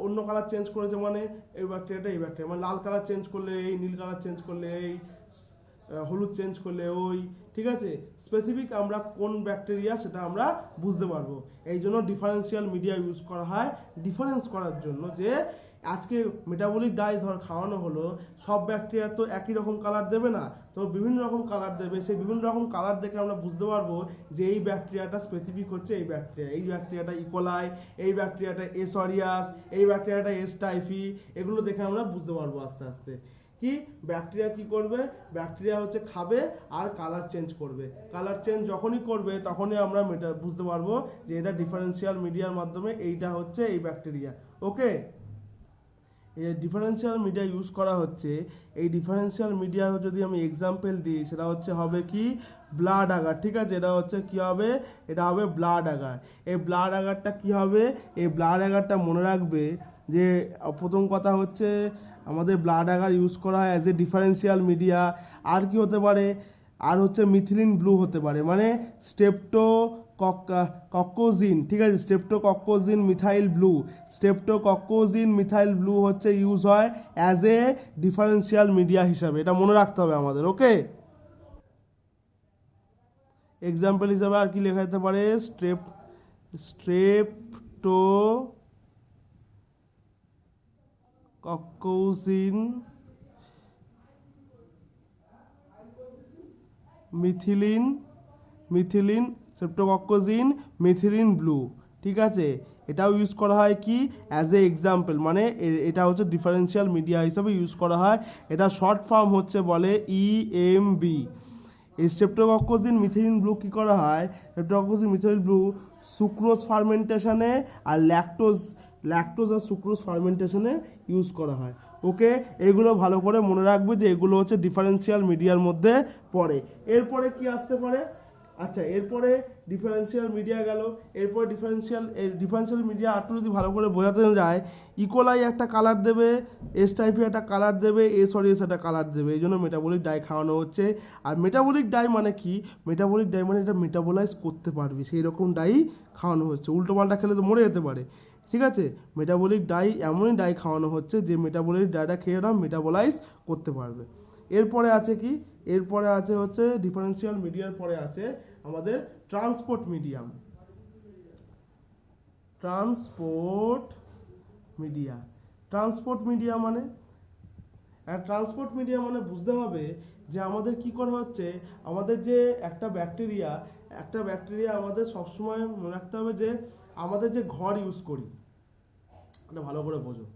অন্য কালার চেঞ্জ করেছে মানে এই ব্যাকটেরিয়াটা এই ব্যাকটেরিয়া। মানে লাল কালার চেঞ্জ করলে এই, নীল কালার চেঞ্জ করলে এই, হলুদ চেঞ্জ করলে ওই, ঠিক আছে। স্পেসিফিক আমরা কোন ব্যাকটেরিয়া সেটা আমরা বুঝতে পারবো। এই জন্য ডিফারেন্সিয়াল মিডিয়া ইউজ করা হয় ডিফারেন্স করার জন্য, যে আজকে মেটাবলিক ডাই ধর খাওয়ানো হলো, সব ব্যাকটেরিয়া তো একই রকম কালার দেবে না, তো বিভিন্ন রকম কালার দেবে। সেই বিভিন্ন রকম কালার দেখে আমরা বুঝতে পারবো যে এই ব্যাকটেরিয়াটা স্পেসিফিক হচ্ছে এই ব্যাকটেরিয়া, এই ব্যাকটেরিয়াটা ইকোলাই, এই ব্যাকটেরিয়াটা এস অরিয়াস, এই ব্যাকটেরিয়াটা এস টাইফি, এগুলো দেখে আমরা বুঝতে পারবো আস্তে আস্তে। কি ব্যাকটেরিয়া কি করবে, ব্যাকটেরিয়া হচ্ছে খাবে আর কালার চেঞ্জ করবে। কালার চেঞ্জ যখনই করবে তখনই আমরা বুঝতে পারবো যে এটা ডিফারেন্সিয়াল মিডিয়ার মাধ্যমে এইটা হচ্ছে এই ব্যাকটেরিয়া। ওকে, এই ডিফারেন্সিয়াল মিডিয়া ইউজ করা হচ্ছে। এই ডিফারেন্সিয়াল মিডিয়া যদি আমি এক্সাম্পল দিই সেটা হচ্ছে হবে কি ব্লাড আগার। ঠিক আছে, এটা হচ্ছে কি হবে, এটা হবে ব্লাড আগার। এই ব্লাড আগারটা কি হবে, এই ব্লাড আগারটা মনে রাখবে যে প্রথম কথা হচ্ছে আমাদের ব্লাড আগার ইউজ করা হয় অ্যাজ এ ডিফারেন্সিয়াল মিডিয়া। আর কি হতে পারে, আর হচ্ছে মিথিলিন ব্লু হতে পারে, মানে স্ট্রেপ্টোকক্কোজিন। ঠিক আছে, স্ট্রেপ্টোকক্কোজিন মিথাইল ব্লু, স্ট্রেপ্টোকক্কোজিন মিথাইল ব্লু হচ্ছে ইউজ হয় অ্যাজ এ ডিফারেন্সিয়াল মিডিয়া হিসাবে, এটা মনে রাখতে হবে আমাদের। ওকে, এক্সাম্পল হিসাবে আর কি লেখা যেতে পারে, স্ট্রেপ্টোকক্কোজিন মিথিলিন স্ট্রেপ্টোকক্কোজিন মিথিলিন ব্লু। ঠিক আছে, এটাও ইউজ করা হয় কি অ্যাজ এ এক্সাম্পল, মানে এটা হচ্ছে ডিফারেন্সিয়াল মিডিয়া হিসাবে ইউজ করা হয়। এটা শর্ট ফর্ম হচ্ছে বলে EMB। এই স্ট্রেপ্টোকক্কোজিন মিথিলিন ব্লু কী করা হয়, স্ট্রেপ্টোকক্কোজিন মিথিলিন ব্লু সুক্রোজ ফার্মেন্টেশনে আর ল্যাকটোজ আর সুক্রোজ ফার্মেন্টেশনে ইউজ করা হয়। ওকে, এগুলো ভালো করে মনে রাখবে যে এগুলো হচ্ছে ডিফারেন্সিয়াল মিডিয়ার মধ্যে পড়ে। এরপরে কি আসতে পারে, আচ্ছা এরপরে ডিফারেন্সিয়াল মিডিয়া গেল। এরপরে ডিফারেন্সিয়াল মিডিয়া আরটু যদি ভালো করে বোঝাতে যায়, ইকোলাই একটা কালার দেবে, এস টাইপি একটা কালার দেবে, এস অরিয়াস একটা কালার দেবে, এই জন্য মেটাবলিক ডাই খাওয়ানো হচ্ছে। আর মেটাবলিক ডাই মানে কি, মেটাবলিক ডাই মানে এটা মেটাবোলাইজ করতে পারবে সেই রকম ডাই খাওয়ানো হচ্ছে, উল্টো পাল্টা খেলে তো মরে যেতে পারে। ঠিক আছে, মেটাবলিক ডাই এমনই ডাই খাওয়ানো হচ্ছে যে মেটাবলিক ডাইটা খেয়ে ওরা মেটাবোলাইজ করতে পারবে। এরপরে আছে কি, এরপরে আছে হচ্ছে ডিফারেন্সিয়াল মিডিয়ার পরে আছে আমাদের ট্রান্সপোর্ট মিডিয়া মানে বুঝতে হবে যে আমাদের কি করা হচ্ছে, আমাদের যে একটা ব্যাকটেরিয়া আমাদের সবসময় মনে রাখতে হবে যে আমাদের যে ঘর ইউজ করি, এটা ভালো করে বোঝো।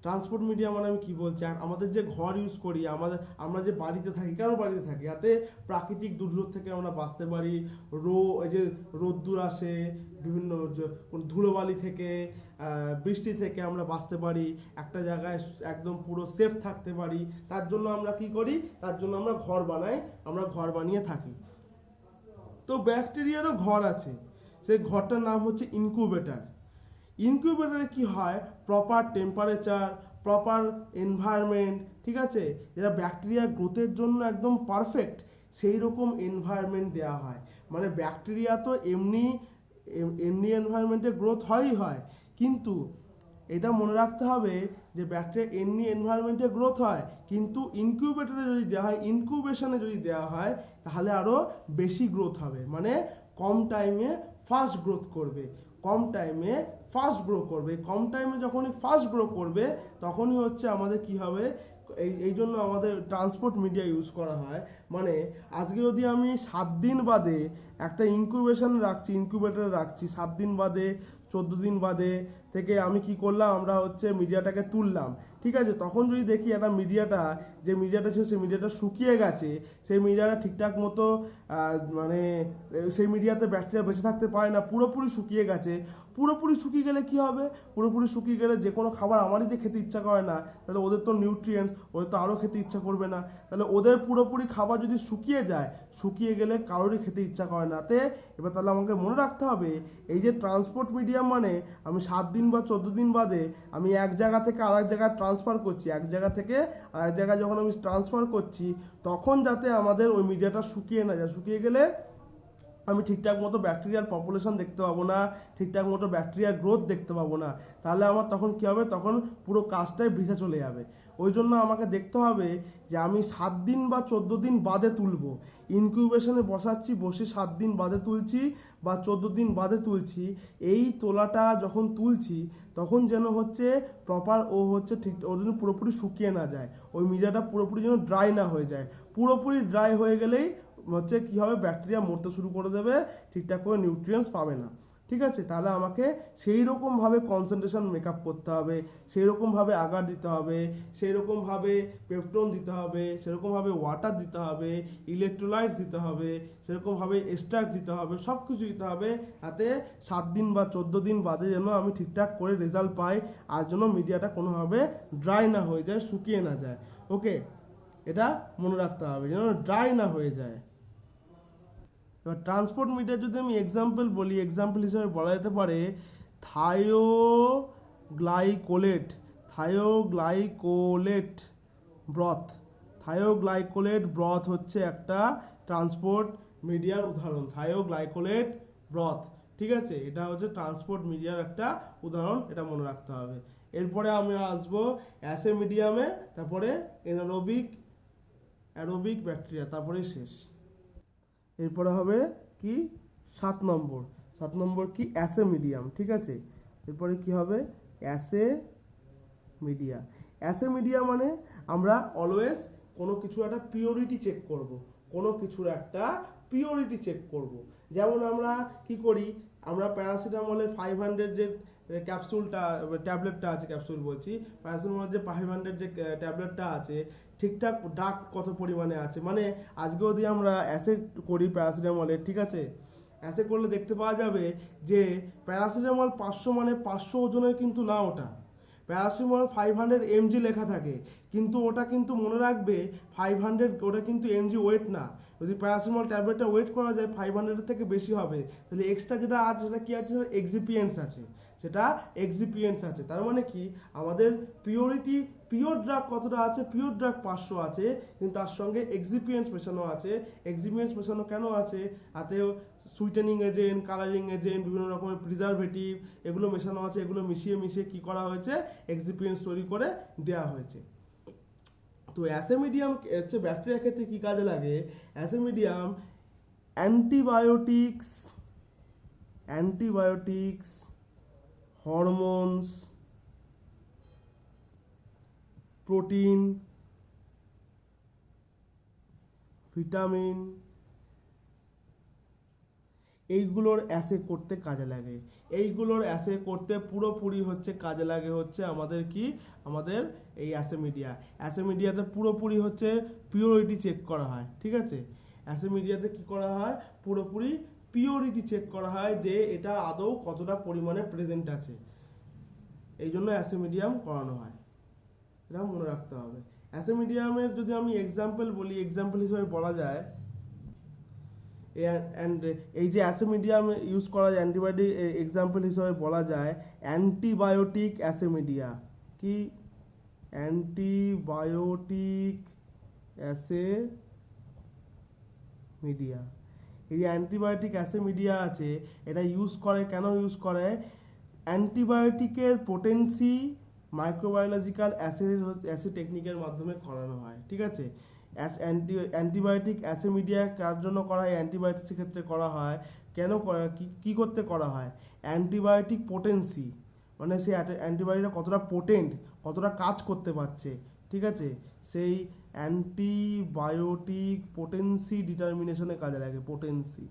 ট্রান্সপোর্ট মিডিয়া মানে আমি কি বলছি, আর আমাদের যে ঘর ইউজ করি, আমরা যে বাড়িতে থাকি, কেন বাড়িতে থাকি, যাতে প্রাকৃতিক দুর্যোগ থেকে আমরা বাঁচতে পারি, এই যে রোদ্দুর আসে, বিভিন্ন ধুলোবালি থেকে, বৃষ্টি থেকে আমরা বাঁচতে পারি, একটা জায়গায় একদম পুরো সেফ থাকতে পারি। তার জন্য আমরা কি করি, তার জন্য আমরা ঘর বানাই, আমরা ঘর বানিয়ে থাকি। তো ব্যাকটেরিয়ারও ঘর আছে, সেই ঘরটার নাম হচ্ছে ইনকিউবেটর। ইনকিউবেটরে কি হয়, প্রপার টেম্পারেচার, প্রপার এনভায়রনমেন্ট, ঠিক আছে, যেটা ব্যাকটেরিয়া গ্রোথের জন্য একদম পারফেক্ট, সেই রকম এনভায়রনমেন্ট দেওয়া হয়। মানে ব্যাকটেরিয়া তো এমনি এনভায়রনমেন্টে গ্রোথ হয়, কিন্তু এটা মনে রাখতে হবে যে ব্যাকটেরিয়া এমনি এনভায়রনমেন্টে গ্রোথ হয়, কিন্তু ইনকিউবেটরে যদি দেওয়া হয়, ইনকিউবেশনে যদি দেওয়া হয়, তাহলে আরও বেশি গ্রোথ হবে, মানে কম টাইমে ফাস্ট গ্রোথ করবে, কম টাইমে যখনই ফাস্ট গ্রো করবে তখনই হচ্ছে আমাদের কি হবে, এই জন্য আমাদের ট্রান্সপোর্ট মিডিয়া ইউজ করা হয়। মানে আজকে যদি আমি 7 দিন বাদে একটা ইনকিউবেটরে রাখছি 7 দিন বাদে, 14 দিন বাদে থেকে আমি কি করলাম, আমরা হচ্ছে মিডিয়াটাকে তুললাম। ঠিক আছে, তখন যদি দেখি একটা যে মিডিয়াটা ছিল সেই মিডিয়াটা শুকিয়ে গেছে, সেই মিডিয়াটা ঠিকঠাক মতো মানে সেই মিডিয়াতে ব্যাকটেরিয়া বেঁচে থাকতে পারে না, পুরোপুরি শুকিয়ে গেছে। পুরোপুরি শুকিয়ে গেলে কি হবে, পুরোপুরি শুকিয়ে গেলে যে কোনো খাবার আমারই তো খেতে ইচ্ছা করে না, তাহলে ওদের তো নিউট্রিয়েন্টস, ওদের তো আরও খেতে ইচ্ছা করবে না। তাহলে ওদের পুরোপুরি খাবার যদি শুকিয়ে গেলে কারোরই খেতে ইচ্ছা করে না। এবার তাহলে আমাকে মনে রাখতে হবে, এই যে ট্রান্সপোর্ট মিডিয়াম মানে আমি 7 দিন বা 14 দিন বাদে আমি এক জায়গা থেকে আরেক জায়গায় ট্রান্সফার করছি, এক জায়গা থেকে আরেক জায়গায় যখন আমি ট্রান্সফার করছি, তখন যাতে আমাদের ওই মিডিয়াটা শুকিয়ে না যায়, শুকিয়ে গেলে আমি ঠিকঠাক মতো ব্যাকটেরিয়ার পপুলেশন দেখতে পাবো না, ঠিকঠাক মতো ব্যাকটেরিয়ার গ্রোথ দেখতে পাবো না, তাহলে আমার তখন কী হবে, তখন পুরো কাজটাই বৃথা চলে যাবে। ওই জন্য আমাকে দেখতে হবে যে আমি 7 দিন বা 14 দিন বাদে তুলবো, ইনকিউবেশনে বসাচ্ছি, বসে 7 দিন বাদে তুলছি বা 14 দিন বাদে তুলছি, এই তোলাটা যখন তুলছি তখন যেন হচ্ছে প্রপার ও হচ্ছে ঠিক, ওর জন্য পুরোপুরি শুকিয়ে না যায়, ওই মিডিয়াটা পুরোপুরি যেন ড্রাই না হয়ে যায়। পুরোপুরি ড্রাই হয়ে গেলেই হচ্ছে কী হবে, ব্যাকটেরিয়া মরতে শুরু করে দেবে, ঠিকঠাক করে নিউট্রিয়েন্টস পাবে না। ঠিক আছে, তাহলে আমাকে সেই রকমভাবে কনসেন্ট্রেশন মেকআপ করতে হবে, সেই রকমভাবে আগার দিতে হবে, সেই রকমভাবে পেপটন দিতে হবে, সেরকমভাবে ওয়াটার দিতে হবে, ইলেকট্রোলাইটস দিতে হবে, সেরকমভাবে এক্সট্রাক্ট দিতে হবে, সব কিছু দিতে হবে, যাতে 7 দিন বা 14 দিন বাদে যেন আমি ঠিকঠাক করে রেজাল্ট পাই, আর জন্য মিডিয়াটা কোনোভাবে ড্রাই না হয়ে যায়, শুকিয়ে না যায়। ওকে, এটা মনে রাখতে হবে যেন ড্রাই না হয়ে যায়। এবার ট্রান্সপোর্ট মিডিয়া যদি আমি এক্সাম্পল বলি, এক্সাম্পল হিসেবে বলা যেতে পারে থায়োগ্লাইকোলেট, থায়োগ্লাইকোলেট ব্রথ। থায়োগ্লাইকোলেট ব্রথ হচ্ছে একটা ট্রান্সপোর্ট মিডিয়ার উদাহরণ, থায়োগ্লাইকোলেট ব্রথ। ঠিক আছে, এটা হচ্ছে ট্রান্সপোর্ট মিডিয়ার একটা উদাহরণ, এটা মনে রাখতে হবে। এরপরে আমি আসবো অ্যাসে মিডিয়ামে, তারপরে এনারোবিক, অ্যারোবিক ব্যাকটেরিয়া, তারপরে শেষ। এরপরে হবে কি 7 নম্বর কি অ্যাসে মিডিয়াম। ঠিক আছে, এরপরে কি হবে অ্যাসে মিডিয়া। অ্যাসে মিডিয়া মানে আমরা অলওয়েজ কোনো কিছু একটা পিওরিটি চেক করব, কোনো কিছুর একটা পিওরিটি চেক করব। যেমন আমরা কি করি, আমরা প্যারাসিটামলের 500 যে ক্যাপসুলটা, ট্যাবলেটটা আছে, ক্যাপসুল বলছি, প্যারাসিটামলের যে 500 যে ট্যাবলেটটা আছে, ঠিকঠাক ডাক কত পরিমাণে আছে, মানে আজকে যদি আমরা অ্যাসিড করি প্যারাসিটামলের, ঠিক আছে, অ্যাসে করলে দেখতে পাওয়া যাবে যে প্যারাসিটামল 500 মানে 500 ওজনের কিন্তু না, ওটা প্যারাসিটামল 500 mg লেখা থাকে, কিন্তু ওটা কিন্তু মনে রাখবে 500, ওটা কিন্তু mg ওয়েট না। যদি প্যারাসিটামল ট্যাবলেটটা ওয়েট করা যায় 500 থেকে বেশি হবে, তাহলে এক্সট্রা যেটা আছে সেটা কি আছে, এক্সিপিয়েন্টস আছে, সেটা এক্সিপিয়েন্টস আছে। তার মানে কি আমাদের পিওরিটি, পিওর ড্রাগ কতটা আছে, পিওর ড্রাগ 500 আছে, কিন্তু তার সঙ্গে এক্সিপিয়েন্টস মেশানো আছে। এক্সিপিয়েন্টস মেশানো কেন আছে, তাতে সুইটেনিং এজেন্ট, কালারিং এজেন্ট, বিভিন্ন রকমের প্রিজারভেটিভ এগুলো মেশানো আছে, এগুলো মিশিয়ে কি করা হয়েছে, এক্সিপিয়েন্টস তৈরি করে দেওয়া হয়েছে। তো অ্যাসে মিডিয়াম হচ্ছে ব্যাকটেরিয়ার ক্ষেত্রে কি কাজে লাগে, as medium antibiotics, hormones, protein, vitamin, এইগুলোর অ্যাসে করতে কাজে লাগে। এইগুলোর অ্যাসে করতে পুরোপুরি হচ্ছে কাজে লাগে হচ্ছে আমাদের কি, আমাদের এই অ্যাসে মিডিয়া। অ্যাসে মিডিয়াতে পুরোপুরি হচ্ছে পিওরিটি চেক করা হয়। ঠিক আছে, অ্যাসে মিডিয়াতে কি করা হয়, পুরোপুরি পিওরিটি চেক করা হয় যে এটা আদৌ কতটা পরিমাণে প্রেজেন্ট আছে, এই জন্য অ্যাসে মিডিয়াম করানো হয়, এটা মনে রাখতে হবে। অ্যাসে মিডিয়ামের যদি আমি এক্সাম্পল বলি, এক্সাম্পল হিসেবে বলা যায়, এই যে অ্যাসে মিডিয়াম ইউজ করা যায় অ্যান্টিবায়োটিক, এক্সাম্পল হিসেবে বলা যায় অ্যান্টিবায়োটিক অ্যাসে মিডিয়া। কি অ্যান্টিবায়োটিক অ্যাসে মিডিয়া, এই যে অ্যান্টিবায়োটিক অ্যাসে মিডিয়া আছে, এটা ইউজ করে, কেন ইউজ করে, অ্যান্টিবায়োটিকের পোটেন্সি মাইক্রোবায়োলজিক্যাল অ্যাসে টেকনিকের মাধ্যমে করানো হয়। ঠিক আছে, অ্যান্টিবায়োটিক অ্যাসে মিডিয়া কার জন্য করা হয়, অ্যান্টিবায়োটিক্সের ক্ষেত্রে করা হয়। কেন কি করতে করা হয়, অ্যান্টিবায়োটিক পোটেন্সি মানে সেই অ্যান্টিবায়োটিকটা কতটা পোটেন্ট, কতটা কাজ করতে পারছে। ঠিক আছে, সেই অ্যান্টিবায়োটিক পোটেন্সি ডিটারমিনেশনে কাজে লাগে। পোটেন্সি,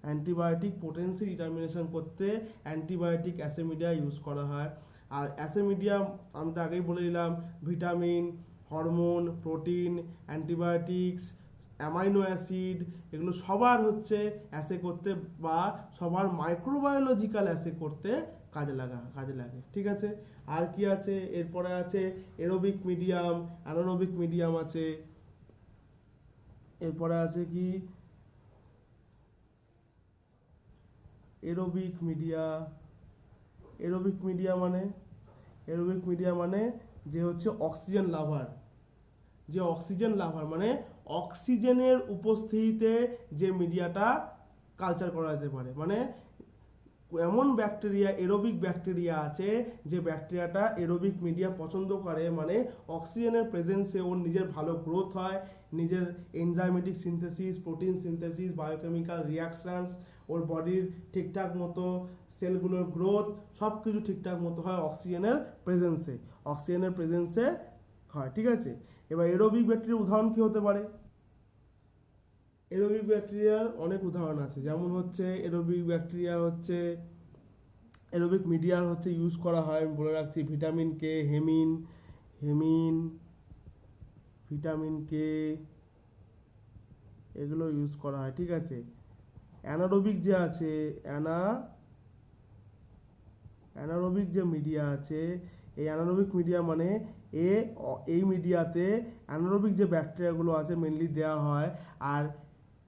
অ্যান্টিবায়োটিক পোটেন্সি ডিটারমিনেশন করতে অ্যান্টিবায়োটিক অ্যাসে মিডিয়া ইউজ করা হয়। আর অ্যাসে মিডিয়া আমি তো আগেই বলে দিলাম, vitamin, hormone, protein, antibiotics, amino acid, এগুলো সবার হচ্ছে অ্যাসে করতে বা সবার মাইক্রোবায়োলজিক্যাল অ্যাসে করতে কাজে লাগে। ঠিক আছে, আর কি আছে, এরপরে আছে এরোবিক মিডিয়াম, অ্যানারোবিক মিডিয়াম আছে, এরপরে আছে কি এরোবিক মিডিয়া। এরোবিক মিডিয়া মানে যে হচ্ছে অক্সিজেন লাভার, মানে অক্সিজেনের উপস্থিতিতে যে মিডিয়াটা কালচার করা যেতে পারে। মানে এমন ব্যাকটেরিয়া, এরোবিক ব্যাকটেরিয়া আছে যে ব্যাকটেরিয়াটা এরোবিক মিডিয়া পছন্দ করে, মানে অক্সিজেনের প্রেজেন্সে ওর নিজের ভালো গ্রোথ হয়, নিজের enzymatic synthesis, protein synthesis, biochemical reactions, ওর বডির ঠিকঠাক মতো সেলগুলোর গ্রোথ সব কিছু ঠিকঠাক মতো হয় অক্সিজেনের প্রেজেন্সে হয়, ঠিক আছে। এবার এরোবিক ব্যাকটেরিয়ার উদাহরণ কি হতে পারে? এরোবিক ব্যাকটেরিয়ার অনেক উদাহরণ আছে, যেমন হচ্ছে এরোবিক ব্যাকটেরিয়া হচ্ছে এরোবিক মিডিয়ার হচ্ছে ইউজ করা হয়, আমি বলে রাখছি, ভিটামিন কে, হেমিন, ভিটামিন কে, এগুলো ইউজ করা হয়, ঠিক আছে। অ্যানারোবিক যে আছে, অ্যানারোবিক যে মিডিয়া আছে, এই অ্যানারোবিক মিডিয়া মানে এই মিডিয়াতে অ্যানারোবিক যে ব্যাকটেরিয়াগুলো আছে মেনলি দেওয়া হয়। আর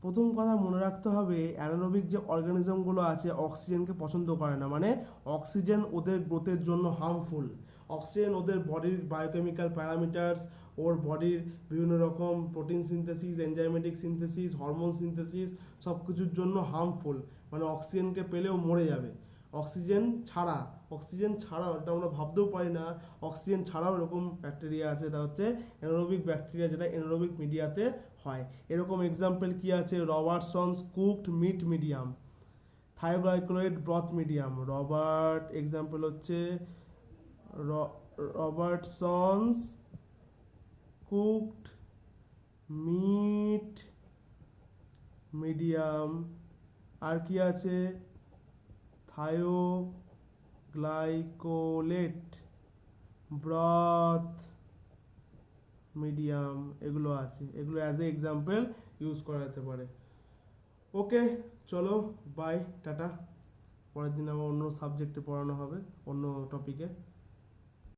প্রথম কথা মনে রাখতে হবে, অ্যানারোবিক যে অর্গানিজমগুলো আছে অক্সিজেনকে পছন্দ করে না, মানে অক্সিজেন ওদের গ্রোথের জন্য হার্মফুল। অক্সিজেন ওদের বডির বায়োকেমিক্যাল প্যারামিটার্স, ওর বডির বিভিন্ন রকম protein synthesis, enzymatic synthesis, hormone synthesis সব কিছুর জন্য হার্মফুল, মানে অক্সিজেনকে পেলেও মরে যাবে। অক্সিজেন ছাড়াও এটা আমরা ভাবতেও পারি না, অক্সিজেন ছাড়াও এরকম ব্যাকটেরিয়া আছে, এটা হচ্ছে অ্যানারোবিক ব্যাকটেরিয়া, যেটা অ্যানারোবিক মিডিয়াতে হয়। এরকম এক্সাম্পল কি আছে? Robertson's cooked meat medium, thioglycollate broth medium. Example হচ্ছে রবার্টসনস কুকড মিট মিডিয়াম। আর কি আছে? থায়োগ্লাইকোলেট ব্রথ মিডিয়াম, এগুলো আছে, এগুলো অ্যাজ এ এক্সাম্পল ইউজ করা যেতে পারে। ওকে, চলো বাই, টাটা। পরের দিন আবার অন্য সাবজেক্টে পড়ানো হবে, অন্য টপিকে।